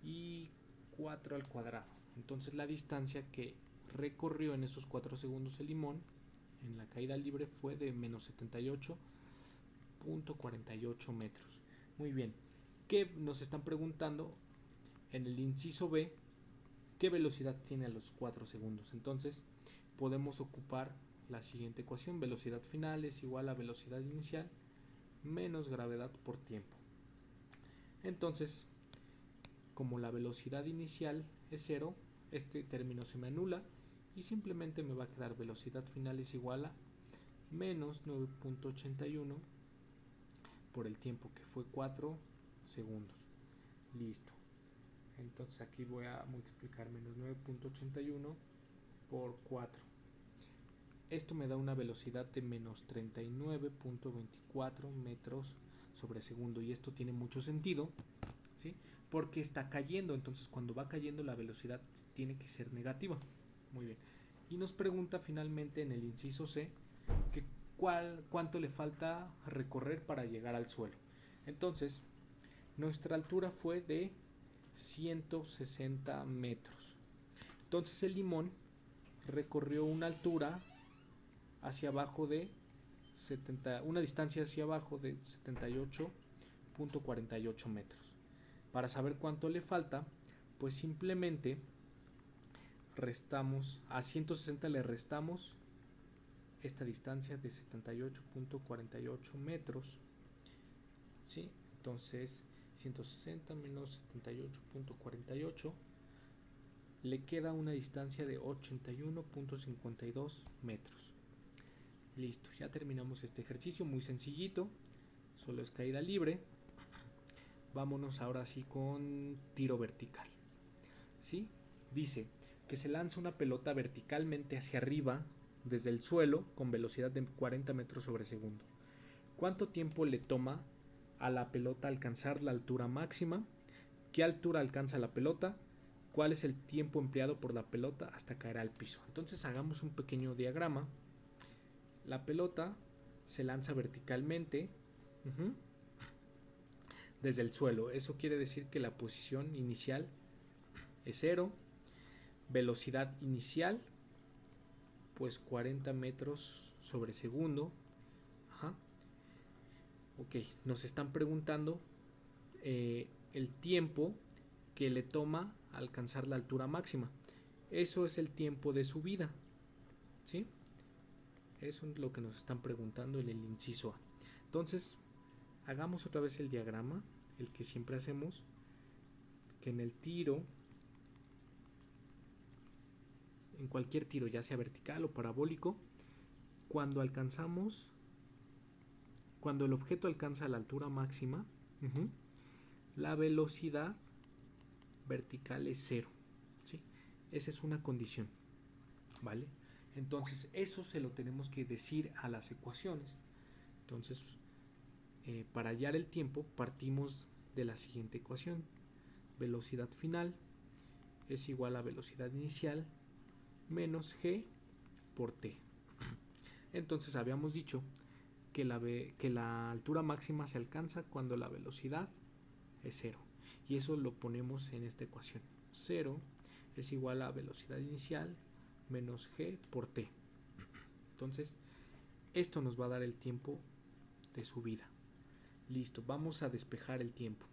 [SPEAKER 1] y 4 al cuadrado. Entonces la distancia que recorrió en esos 4 segundos el limón en la caída libre fue de menos 78.48 metros. Muy bien. ¿Qué nos están preguntando en el inciso B? ¿Qué velocidad tiene a los 4 segundos? Entonces podemos ocupar la siguiente ecuación: velocidad final es igual a velocidad inicial menos gravedad por tiempo. Entonces, como la velocidad inicial es 0, este término se me anula y simplemente me va a quedar velocidad final es igual a menos 9.81 por el tiempo, que fue 4 segundos. Listo. Entonces aquí voy a multiplicar menos 9.81 por 4. Esto me da una velocidad de menos 39.24 metros sobre segundo. Y esto tiene mucho sentido, ¿sí? Porque está cayendo. Entonces cuando va cayendo la velocidad tiene que ser negativa. Muy bien. Y nos pregunta finalmente en el inciso C que cuánto le falta recorrer para llegar al suelo. Entonces nuestra altura fue de 160 metros. Entonces el limón recorrió una altura hacia abajo de una distancia hacia abajo de 78.48 metros. Para saber cuánto le falta, pues simplemente restamos a 160, le restamos esta distancia de 78.48 metros, ¿sí? Entonces 160 menos 78.48 le queda una distancia de 81.52 metros. Listo, ya terminamos este ejercicio muy sencillito, solo es caída libre. Vámonos ahora sí con tiro vertical, ¿sí? Dice que se lanza una pelota verticalmente hacia arriba desde el suelo con velocidad de 40 metros sobre segundo. ¿Cuánto tiempo le toma a la pelota alcanzar la altura máxima? ¿Qué altura alcanza la pelota? ¿Cuál es el tiempo empleado por la pelota hasta caer al piso? Entonces hagamos un pequeño diagrama. La pelota se lanza verticalmente desde el suelo. Eso quiere decir que la posición inicial es 0. Velocidad inicial, pues 40 metros sobre segundo. Ok, nos están preguntando el tiempo que le toma alcanzar la altura máxima. Eso es el tiempo de subida, ¿sí? Eso es lo que nos están preguntando en el inciso A. Entonces, hagamos otra vez el diagrama, el que siempre hacemos, que en el tiro, en cualquier tiro, ya sea vertical o parabólico, cuando el objeto alcanza la altura máxima, la velocidad vertical es 0, ¿sí? Esa es una condición, ¿vale? Entonces eso se lo tenemos que decir a las ecuaciones. Entonces para hallar el tiempo partimos de la siguiente ecuación. Velocidad final es igual a velocidad inicial menos g por t. Entonces habíamos dicho que la altura máxima se alcanza cuando la velocidad es 0. Y eso lo ponemos en esta ecuación. 0 es igual a velocidad inicial menos g por t. Entonces esto nos va a dar el tiempo de subida. Listo, vamos a despejar el tiempo.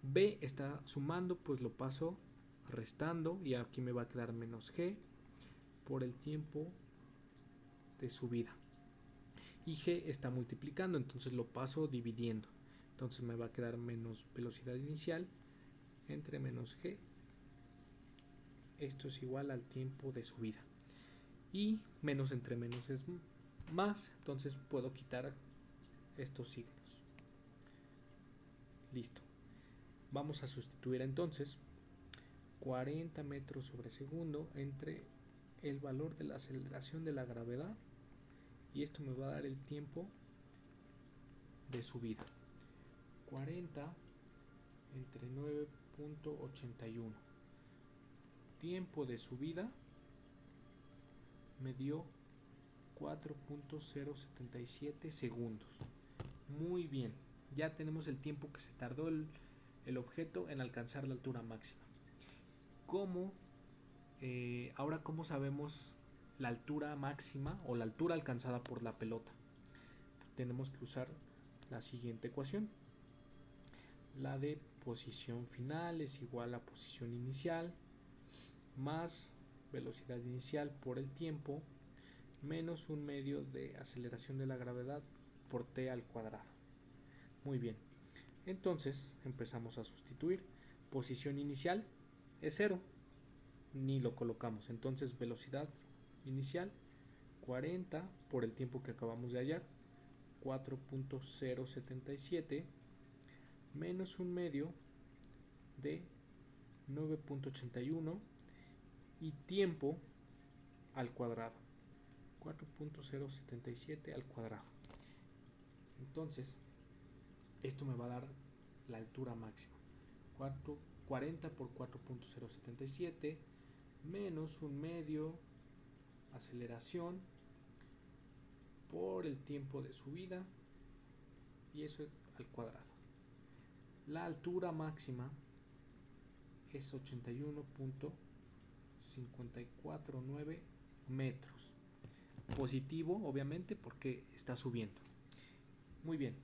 [SPEAKER 1] B está sumando, pues lo paso restando y aquí me va a quedar menos g por el tiempo de subida. Y g está multiplicando, entonces lo paso dividiendo. Entonces me va a quedar menos velocidad inicial entre menos g. Esto es igual al tiempo de subida. Y menos entre menos es más, entonces puedo quitar estos signos. Listo. Vamos a sustituir entonces 40 metros sobre segundo entre el valor de la aceleración de la gravedad y esto me va a dar el tiempo de subida. 40 entre 9.81. Tiempo de subida me dio 4.077 segundos. Muy bien, ya tenemos el tiempo que se tardó el objeto en alcanzar la altura máxima. Ahora, ¿cómo sabemos la altura máxima o la altura alcanzada por la pelota? Tenemos que usar la siguiente ecuación. La de posición final es igual a posición inicial más velocidad inicial por el tiempo menos un medio de aceleración de la gravedad por t al cuadrado. Muy bien, entonces empezamos a sustituir. Posición inicial es 0, ni lo colocamos. Entonces velocidad inicial 40 por el tiempo que acabamos de hallar, 4.077 menos 1/2 de 9.81 y tiempo al cuadrado, 4.077 al cuadrado. Entonces, esto me va a dar la altura máxima, 40 por 4.077 menos 1/2 aceleración por el tiempo de subida, y eso al cuadrado. La altura máxima es 81.549 metros. Positivo, obviamente, porque está subiendo. Muy bien,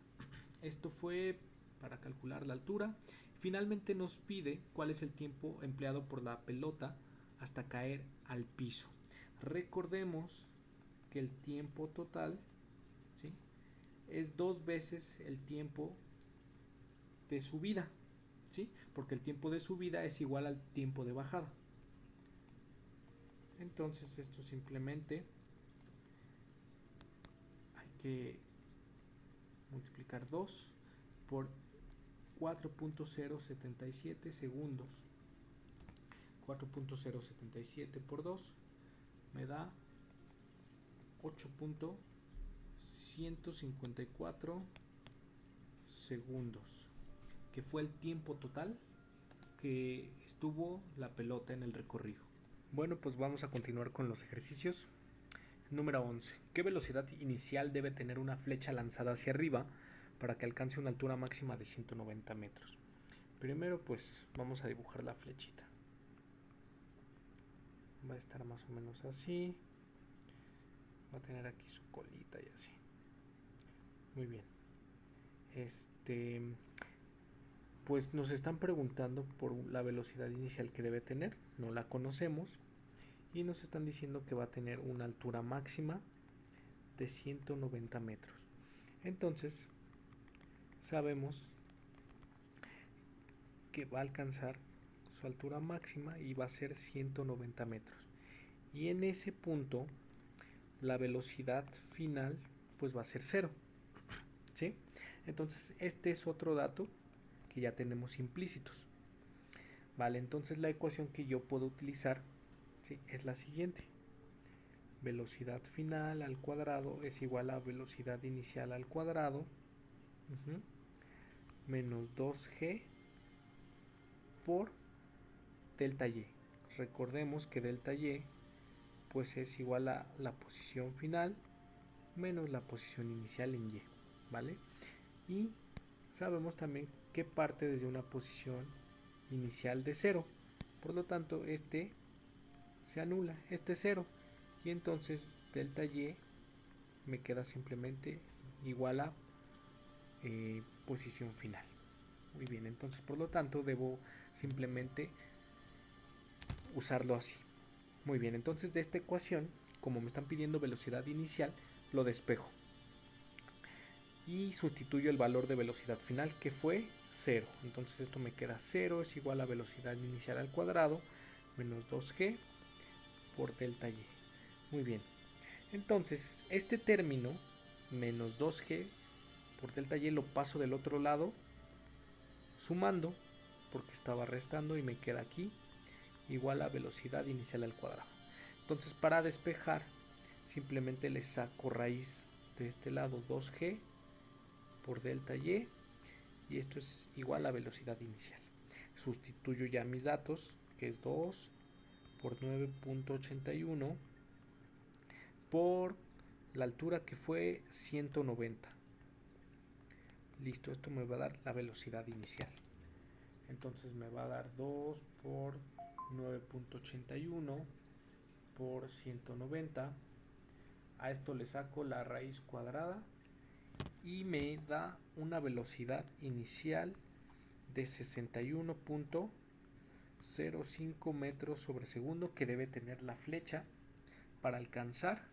[SPEAKER 1] esto fue para calcular la altura. Finalmente nos pide cuál es el tiempo empleado por la pelota hasta caer al piso. Recordemos que el tiempo total, ¿sí?, es 2 veces el tiempo de subida, ¿sí?, porque el tiempo de subida es igual al tiempo de bajada. Entonces esto simplemente hay que multiplicar 2 por 4.077 segundos. 4.077 por 2 me da 8.154 segundos, que fue el tiempo total que estuvo la pelota en el recorrido. Bueno, pues vamos a continuar con los ejercicios. Número 11. ¿Qué velocidad inicial debe tener una flecha lanzada hacia arriba para que alcance una altura máxima de 190 metros? Primero, pues vamos a dibujar la flechita. Va a estar más o menos así. Va a tener aquí su colita y así. Muy bien. Pues nos están preguntando por la velocidad inicial que debe tener. No la conocemos. Y nos están diciendo que va a tener una altura máxima de 190 metros. Entonces, sabemos que va a alcanzar su altura máxima y va a ser 190 metros. Y en ese punto, la velocidad final pues va a ser 0. ¿Sí? Entonces, este es otro dato que ya tenemos implícitos. Vale, entonces la ecuación que yo puedo utilizar, ¿sí?, es la siguiente. Velocidad final al cuadrado es igual a velocidad inicial al cuadrado menos 2g por delta y. Recordemos que delta y pues es igual a la posición final menos la posición inicial en y, ¿vale? Y sabemos también que parte desde una posición inicial de 0. Por lo tanto, este se anula, este es 0. Y entonces delta y me queda simplemente igual a posición final. Muy bien, entonces por lo tanto debo simplemente usarlo así. Muy bien, entonces de esta ecuación, como me están pidiendo velocidad inicial, lo despejo y sustituyo el valor de velocidad final, que fue 0. Entonces esto me queda 0 es igual a velocidad inicial al cuadrado menos 2g por delta y. Muy bien, entonces este término menos 2g por delta y lo paso del otro lado sumando, porque estaba restando, y me queda aquí igual a velocidad inicial al cuadrado. Entonces, para despejar, simplemente le saco raíz de este lado, 2g por delta y esto es igual a velocidad inicial. Sustituyo ya mis datos, que es 2 por 9.81 por la altura, que fue 190. Listo, esto me va a dar la velocidad inicial. Entonces me va a dar 2 por 9.81 por 190. A esto le saco la raíz cuadrada y me da una velocidad inicial de 61.05 metros sobre segundo que debe tener la flecha para alcanzar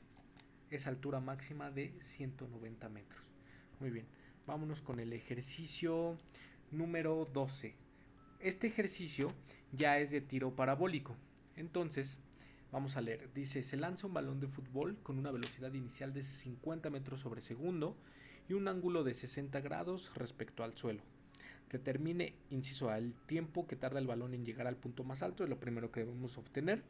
[SPEAKER 1] esa altura máxima de 190 metros. Muy bien, vámonos con el ejercicio número 12. Este ejercicio ya es de tiro parabólico. Entonces, vamos a leer. Dice, se lanza un balón de fútbol con una velocidad inicial de 50 metros sobre segundo y un ángulo de 60 grados respecto al suelo. Determine, inciso A, el tiempo que tarda el balón en llegar al punto más alto, es lo primero que debemos obtener.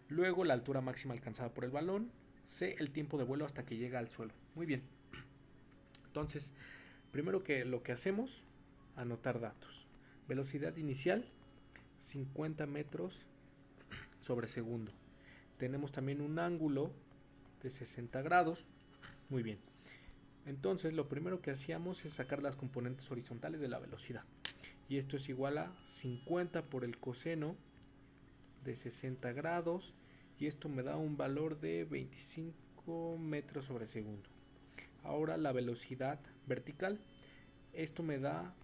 [SPEAKER 1] Luego, la altura máxima alcanzada por el balón. C, el tiempo de vuelo hasta que llega al suelo. Muy bien. Entonces, primero que lo que hacemos, anotar datos. Velocidad inicial, 50 metros sobre segundo. Tenemos también un ángulo de 60 grados. Muy bien. Entonces, lo primero que hacíamos es sacar las componentes horizontales de la velocidad. Y esto es igual a 50 por el coseno de 60 grados. Y esto me da un valor de 25 metros sobre segundo. Ahora la velocidad vertical. Esto me da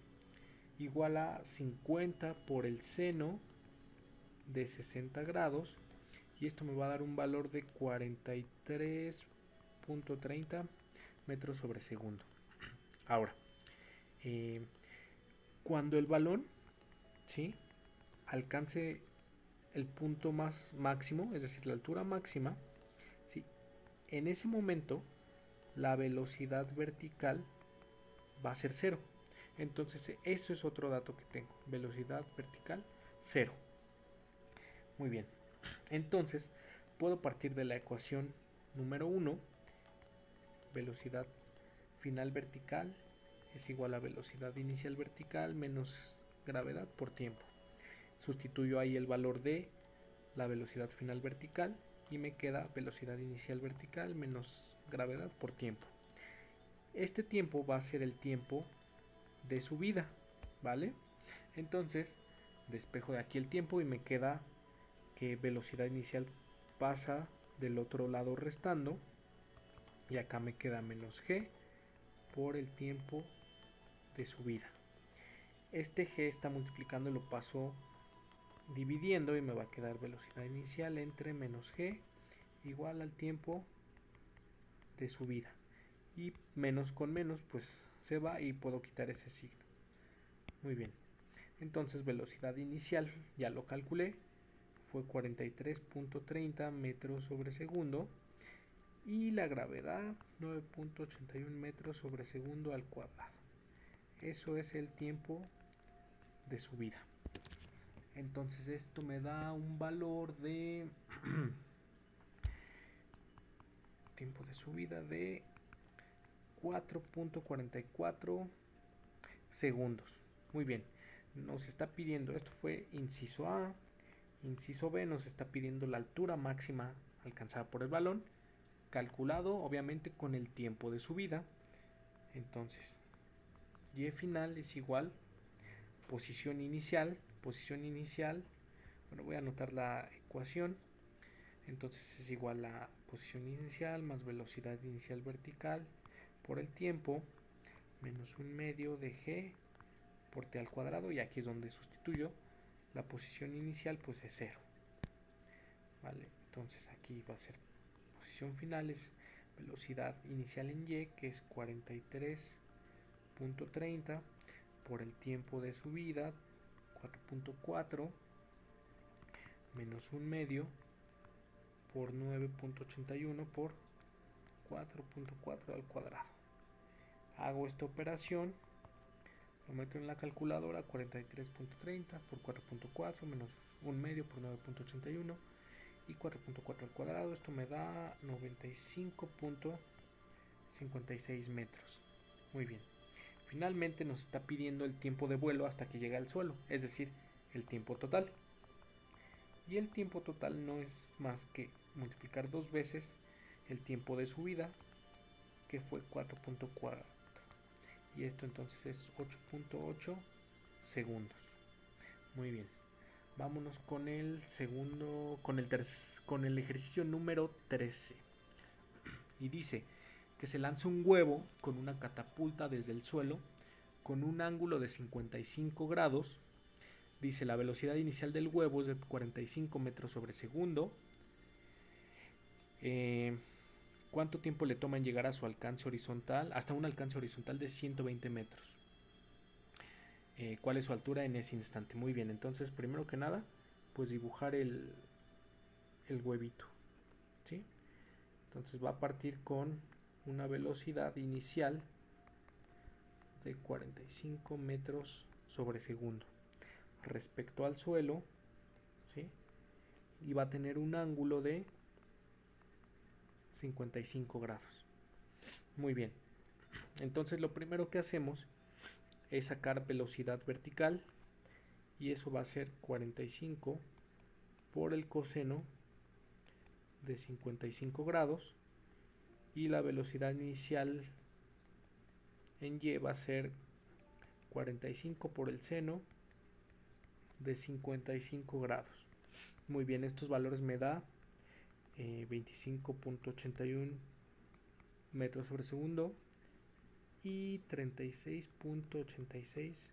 [SPEAKER 1] igual a 50 por el seno de 60 grados. Y esto me va a dar un valor de 43.30 metros sobre segundo. Ahora, cuando el balón, ¿sí?, alcance el punto más máximo, es decir, la altura máxima, ¿sí?, en ese momento la velocidad vertical va a ser 0. Entonces, eso es otro dato que tengo. Velocidad vertical 0. Muy bien. Entonces, puedo partir de la ecuación número 1. Velocidad final vertical es igual a velocidad inicial vertical menos gravedad por tiempo. Sustituyo ahí el valor de la velocidad final vertical y me queda velocidad inicial vertical menos gravedad por tiempo. Este tiempo va a ser el tiempo de subida, ¿vale? Entonces, despejo de aquí el tiempo y me queda que velocidad inicial pasa del otro lado restando. Y acá me queda menos g por el tiempo de subida. Este g está multiplicando y lo paso dividiendo y me va a quedar velocidad inicial entre menos g igual al tiempo de subida. Y menos con menos pues se va y puedo quitar ese signo. Muy bien. Entonces velocidad inicial, ya lo calculé, fue 43.30 metros sobre segundo. Y la gravedad 9.81 metros sobre segundo al cuadrado. Eso es el tiempo de subida. Entonces esto me da un valor de tiempo de subida de 4.44 segundos. Muy bien. Nos está pidiendo, esto fue inciso A. Inciso B nos está pidiendo la altura máxima alcanzada por el balón, calculado obviamente con el tiempo de subida. Entonces y final es igual posición inicial, bueno, voy a anotar la ecuación. Entonces es igual a posición inicial más velocidad inicial vertical por el tiempo menos un medio de g por t al cuadrado, y aquí es donde sustituyo la posición inicial, pues es 0, vale. Entonces aquí va a ser posición final es velocidad inicial en y, que es 43.30 por el tiempo de subida 4.4 menos un medio por 9.81 por 4.4 al cuadrado. Hago esta operación, lo meto en la calculadora, 43.30 por 4.4 menos un medio por 9.81 y 4.4 al cuadrado. Esto me da 95.56 metros. Muy bien. Finalmente nos está pidiendo el tiempo de vuelo hasta que llega al suelo, es decir, el tiempo total. Y el tiempo total no es más que multiplicar dos veces el tiempo de subida, que fue 4.4. Y esto entonces es 8.8 segundos. Muy bien. Vámonos con el segundo, con el ejercicio número 13. Y dice que se lanza un huevo con una catapulta desde el suelo con un ángulo de 55 grados. Dice la velocidad inicial del huevo es de 45 metros sobre segundo. ¿Cuánto tiempo le toma en llegar a su alcance horizontal? Hasta un alcance horizontal de 120 metros. ¿Cuál es su altura en ese instante? Muy bien, entonces primero que nada, pues dibujar el huevito, ¿sí? Entonces va a partir con una velocidad inicial de 45 metros sobre segundo respecto al suelo, ¿sí? Y va a tener un ángulo de 55 grados. Muy bien, entonces lo primero que hacemos es sacar velocidad vertical, y eso va a ser 45 por el coseno de 55 grados, y la velocidad inicial en Y va a ser 45 por el seno de 55 grados. Muy bien, estos valores me da 25.81 metros sobre segundo y 36.86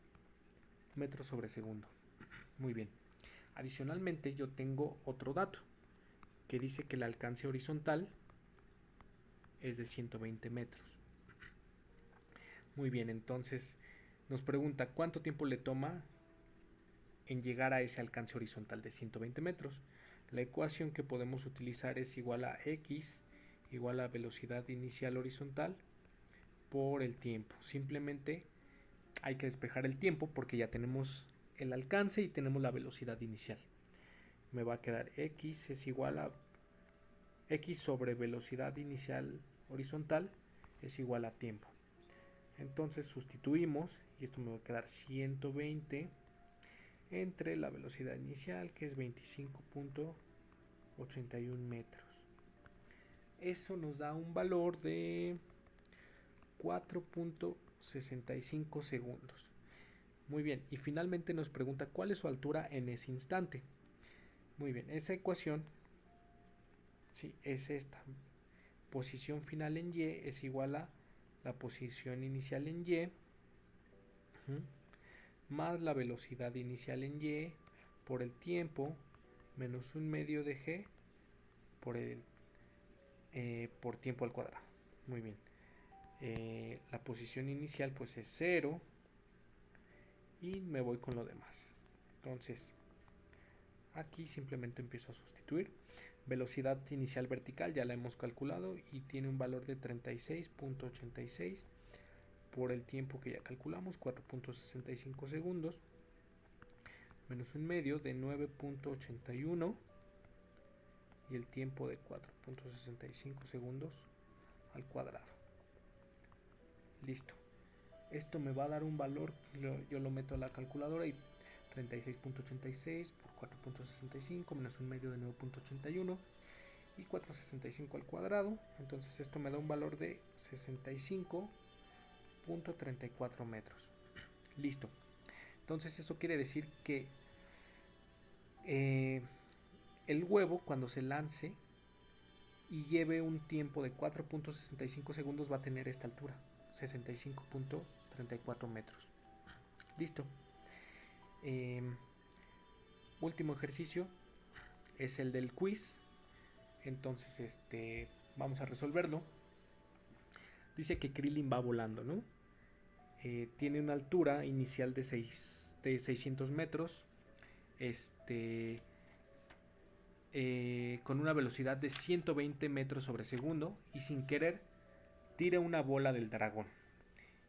[SPEAKER 1] metros sobre segundo. Muy bien. Adicionalmente yo tengo otro dato que dice que el alcance horizontal es de 120 metros. Muy bien, entonces nos pregunta cuánto tiempo le toma en llegar a ese alcance horizontal de 120 metros. La ecuación que podemos utilizar es igual a x igual a velocidad inicial horizontal por el tiempo. Simplemente hay que despejar el tiempo porque ya tenemos el alcance y tenemos la velocidad inicial. Me va a quedar x es igual a x sobre velocidad inicial horizontal es igual a tiempo. Entonces sustituimos y esto me va a quedar 120 entre la velocidad inicial, que es 25.81 metros. Eso nos da un valor de 4.65 segundos. Muy bien, y finalmente nos pregunta cuál es su altura en ese instante. Muy bien, esa ecuación sí, es esta. Posición final en Y es igual a la posición inicial en Y más la velocidad inicial en Y por el tiempo menos un medio de G por tiempo al cuadrado. Muy bien. La posición inicial pues es 0 y me voy con lo demás. Entonces aquí simplemente empiezo a sustituir. Velocidad inicial vertical ya la hemos calculado y tiene un valor de 36.86 por el tiempo que ya calculamos, 4.65 segundos, menos un medio de 9.81 y el tiempo de 4.65 segundos al cuadrado. Listo. Esto me va a dar un valor, yo lo meto a la calculadora y 36.86 por 4.65 menos un medio de 9.81 y 465 al cuadrado. Entonces esto me da un valor de 65.34 metros. Listo. Entonces eso quiere decir que el huevo, cuando se lance y lleve un tiempo de 4.65 segundos, va a tener esta altura, 65.34 metros. Listo. Último ejercicio es el del quiz. Entonces vamos a resolverlo. Dice que Krillin va volando, ¿no? Tiene una altura inicial de 600 metros. Con una velocidad de 120 metros sobre segundo y sin querer tira una bola del dragón.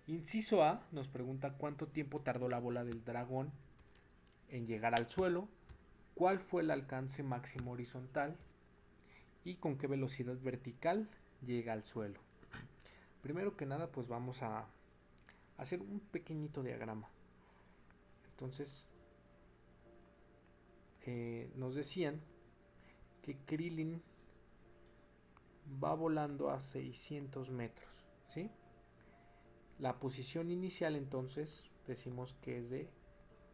[SPEAKER 1] Inciso A nos pregunta cuánto tiempo tardó la bola del dragón en llegar al suelo, cuál fue el alcance máximo horizontal y con qué velocidad vertical llega al suelo. Primero que nada pues vamos a hacer un pequeñito diagrama. Entonces nos decían que Krillin va volando a 600 metros, ¿sí? La posición inicial entonces decimos que es de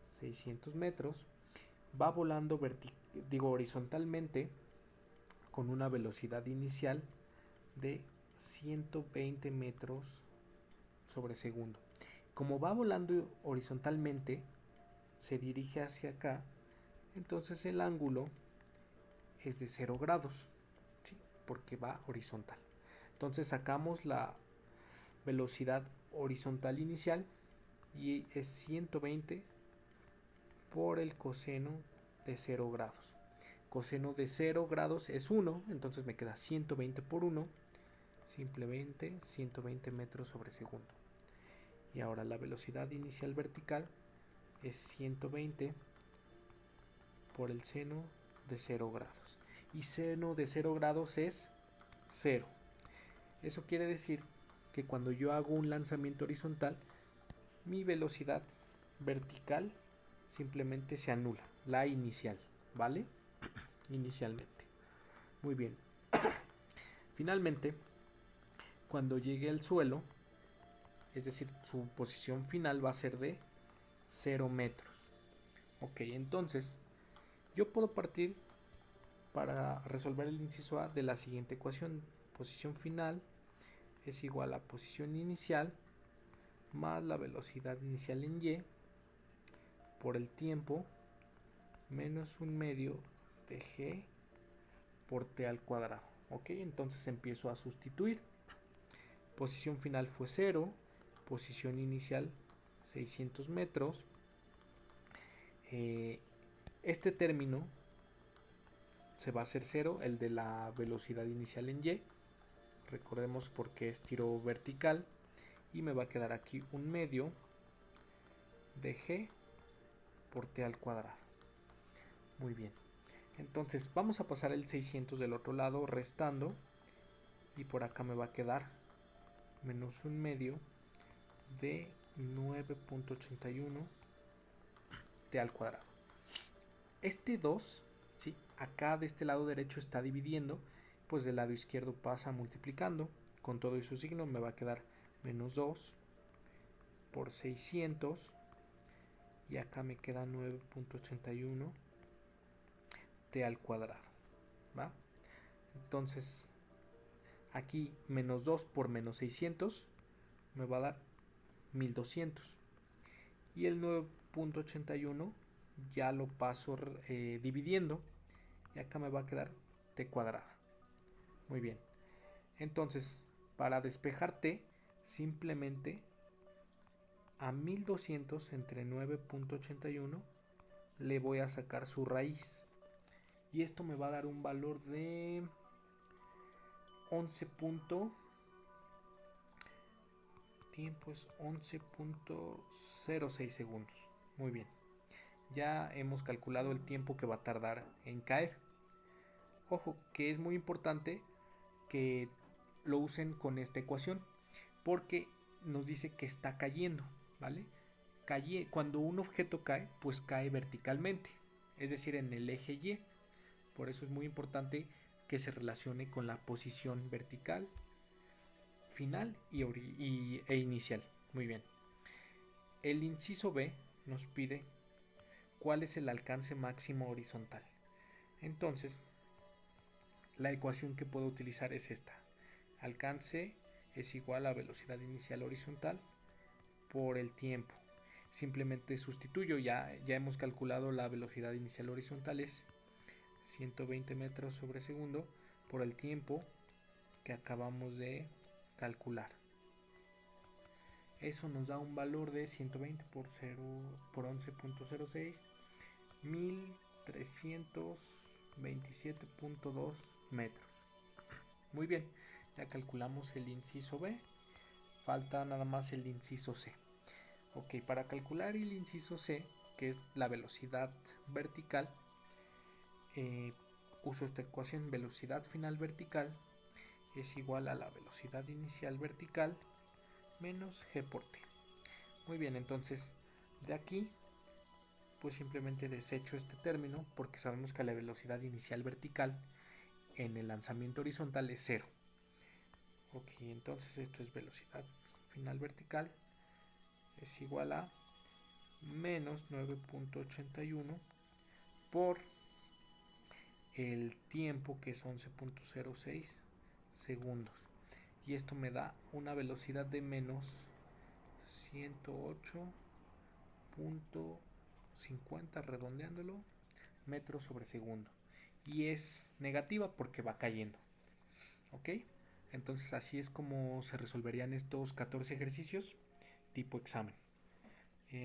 [SPEAKER 1] 600 metros, va volando horizontalmente con una velocidad inicial de 120 metros sobre segundo. Como va volando horizontalmente, se dirige hacia acá, entonces el ángulo es de 0 grados, ¿sí? Porque va horizontal. Entonces sacamos la velocidad horizontal inicial y es 120 por el coseno de 0 grados. Coseno de 0 grados es 1, entonces me queda 120 por 1, simplemente 120 metros sobre segundo. Y ahora la velocidad inicial vertical es 120 por el seno de 0 grados. Y seno de 0 grados es 0. Eso quiere decir que cuando yo hago un lanzamiento horizontal, mi velocidad vertical simplemente se anula, la inicial, ¿vale? Inicialmente. Muy bien. Finalmente, cuando llegue al suelo, es decir, su posición final va a ser de 0 metros. Ok, entonces yo puedo partir para resolver el inciso A de la siguiente ecuación. Posición final es igual a posición inicial más la velocidad inicial en y por el tiempo menos un medio de g por t al cuadrado. Ok, entonces empiezo a sustituir. Posición final fue 0, posición inicial 600 metros. Este término se va a hacer 0, el de la velocidad inicial en y. Recordemos porque es tiro vertical. Y me va a quedar aquí un medio de g por t al cuadrado. Muy bien. Entonces vamos a pasar el 600 del otro lado restando. Y por acá me va a quedar menos un medio de 9.81 t al cuadrado. Este 2, ¿sí? Acá de este lado derecho está dividiendo, pues del lado izquierdo pasa multiplicando. Con todo y su signo me va a quedar menos 2 por 600 y acá me queda 9.81 t al cuadrado, ¿va? Entonces aquí menos 2 por menos 600 me va a dar 1200 y el 9.81 ya lo paso dividiendo y acá me va a quedar t cuadrada. Muy bien, entonces para despejar t simplemente a 1200 entre 9.81 le voy a sacar su raíz y esto me va a dar un valor de 11. Tiempo es 11.06 segundos. Muy bien, ya hemos calculado el tiempo que va a tardar en caer. Ojo que es muy importante que lo usen con esta ecuación porque nos dice que está cayendo, ¿vale? Cuando un objeto cae, pues cae verticalmente, es decir, en el eje Y. Por eso es muy importante que se relacione con la posición vertical, final e inicial. Muy bien. El inciso B nos pide cuál es el alcance máximo horizontal. Entonces, la ecuación que puedo utilizar es esta. Alcance es igual a velocidad inicial horizontal por el tiempo. Simplemente sustituyo, ya hemos calculado la velocidad inicial horizontal es 120 metros sobre segundo por el tiempo que acabamos de calcular. Eso nos da un valor de 120 por 11.06, 1327.2 metros. Muy bien, ya calculamos el inciso B, falta nada más el inciso C. Ok, para calcular el inciso C, que es la velocidad vertical, uso esta ecuación. Velocidad final vertical es igual a la velocidad inicial vertical menos g por t. Muy bien, entonces de aquí pues simplemente desecho este término porque sabemos que la velocidad inicial vertical en el lanzamiento horizontal es 0. Ok, entonces esto es velocidad final vertical es igual a menos 9.81 por el tiempo que es 11.06 segundos y esto me da una velocidad de menos 108.50 redondeándolo metros sobre segundo y es negativa porque va cayendo. Ok, entonces así es como se resolverían estos 14 ejercicios tipo examen.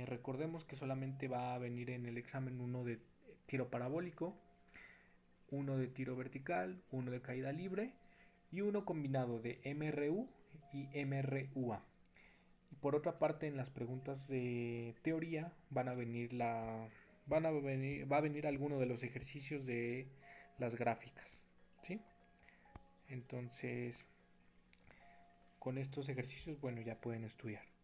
[SPEAKER 1] Recordemos que solamente va a venir en el examen uno de tiro parabólico, uno de tiro vertical, uno de caída libre y uno combinado de MRU y MRUA. Y por otra parte, en las preguntas de teoría va a venir alguno de los ejercicios de las gráficas, ¿sí? Entonces, con estos ejercicios, bueno, ya pueden estudiar.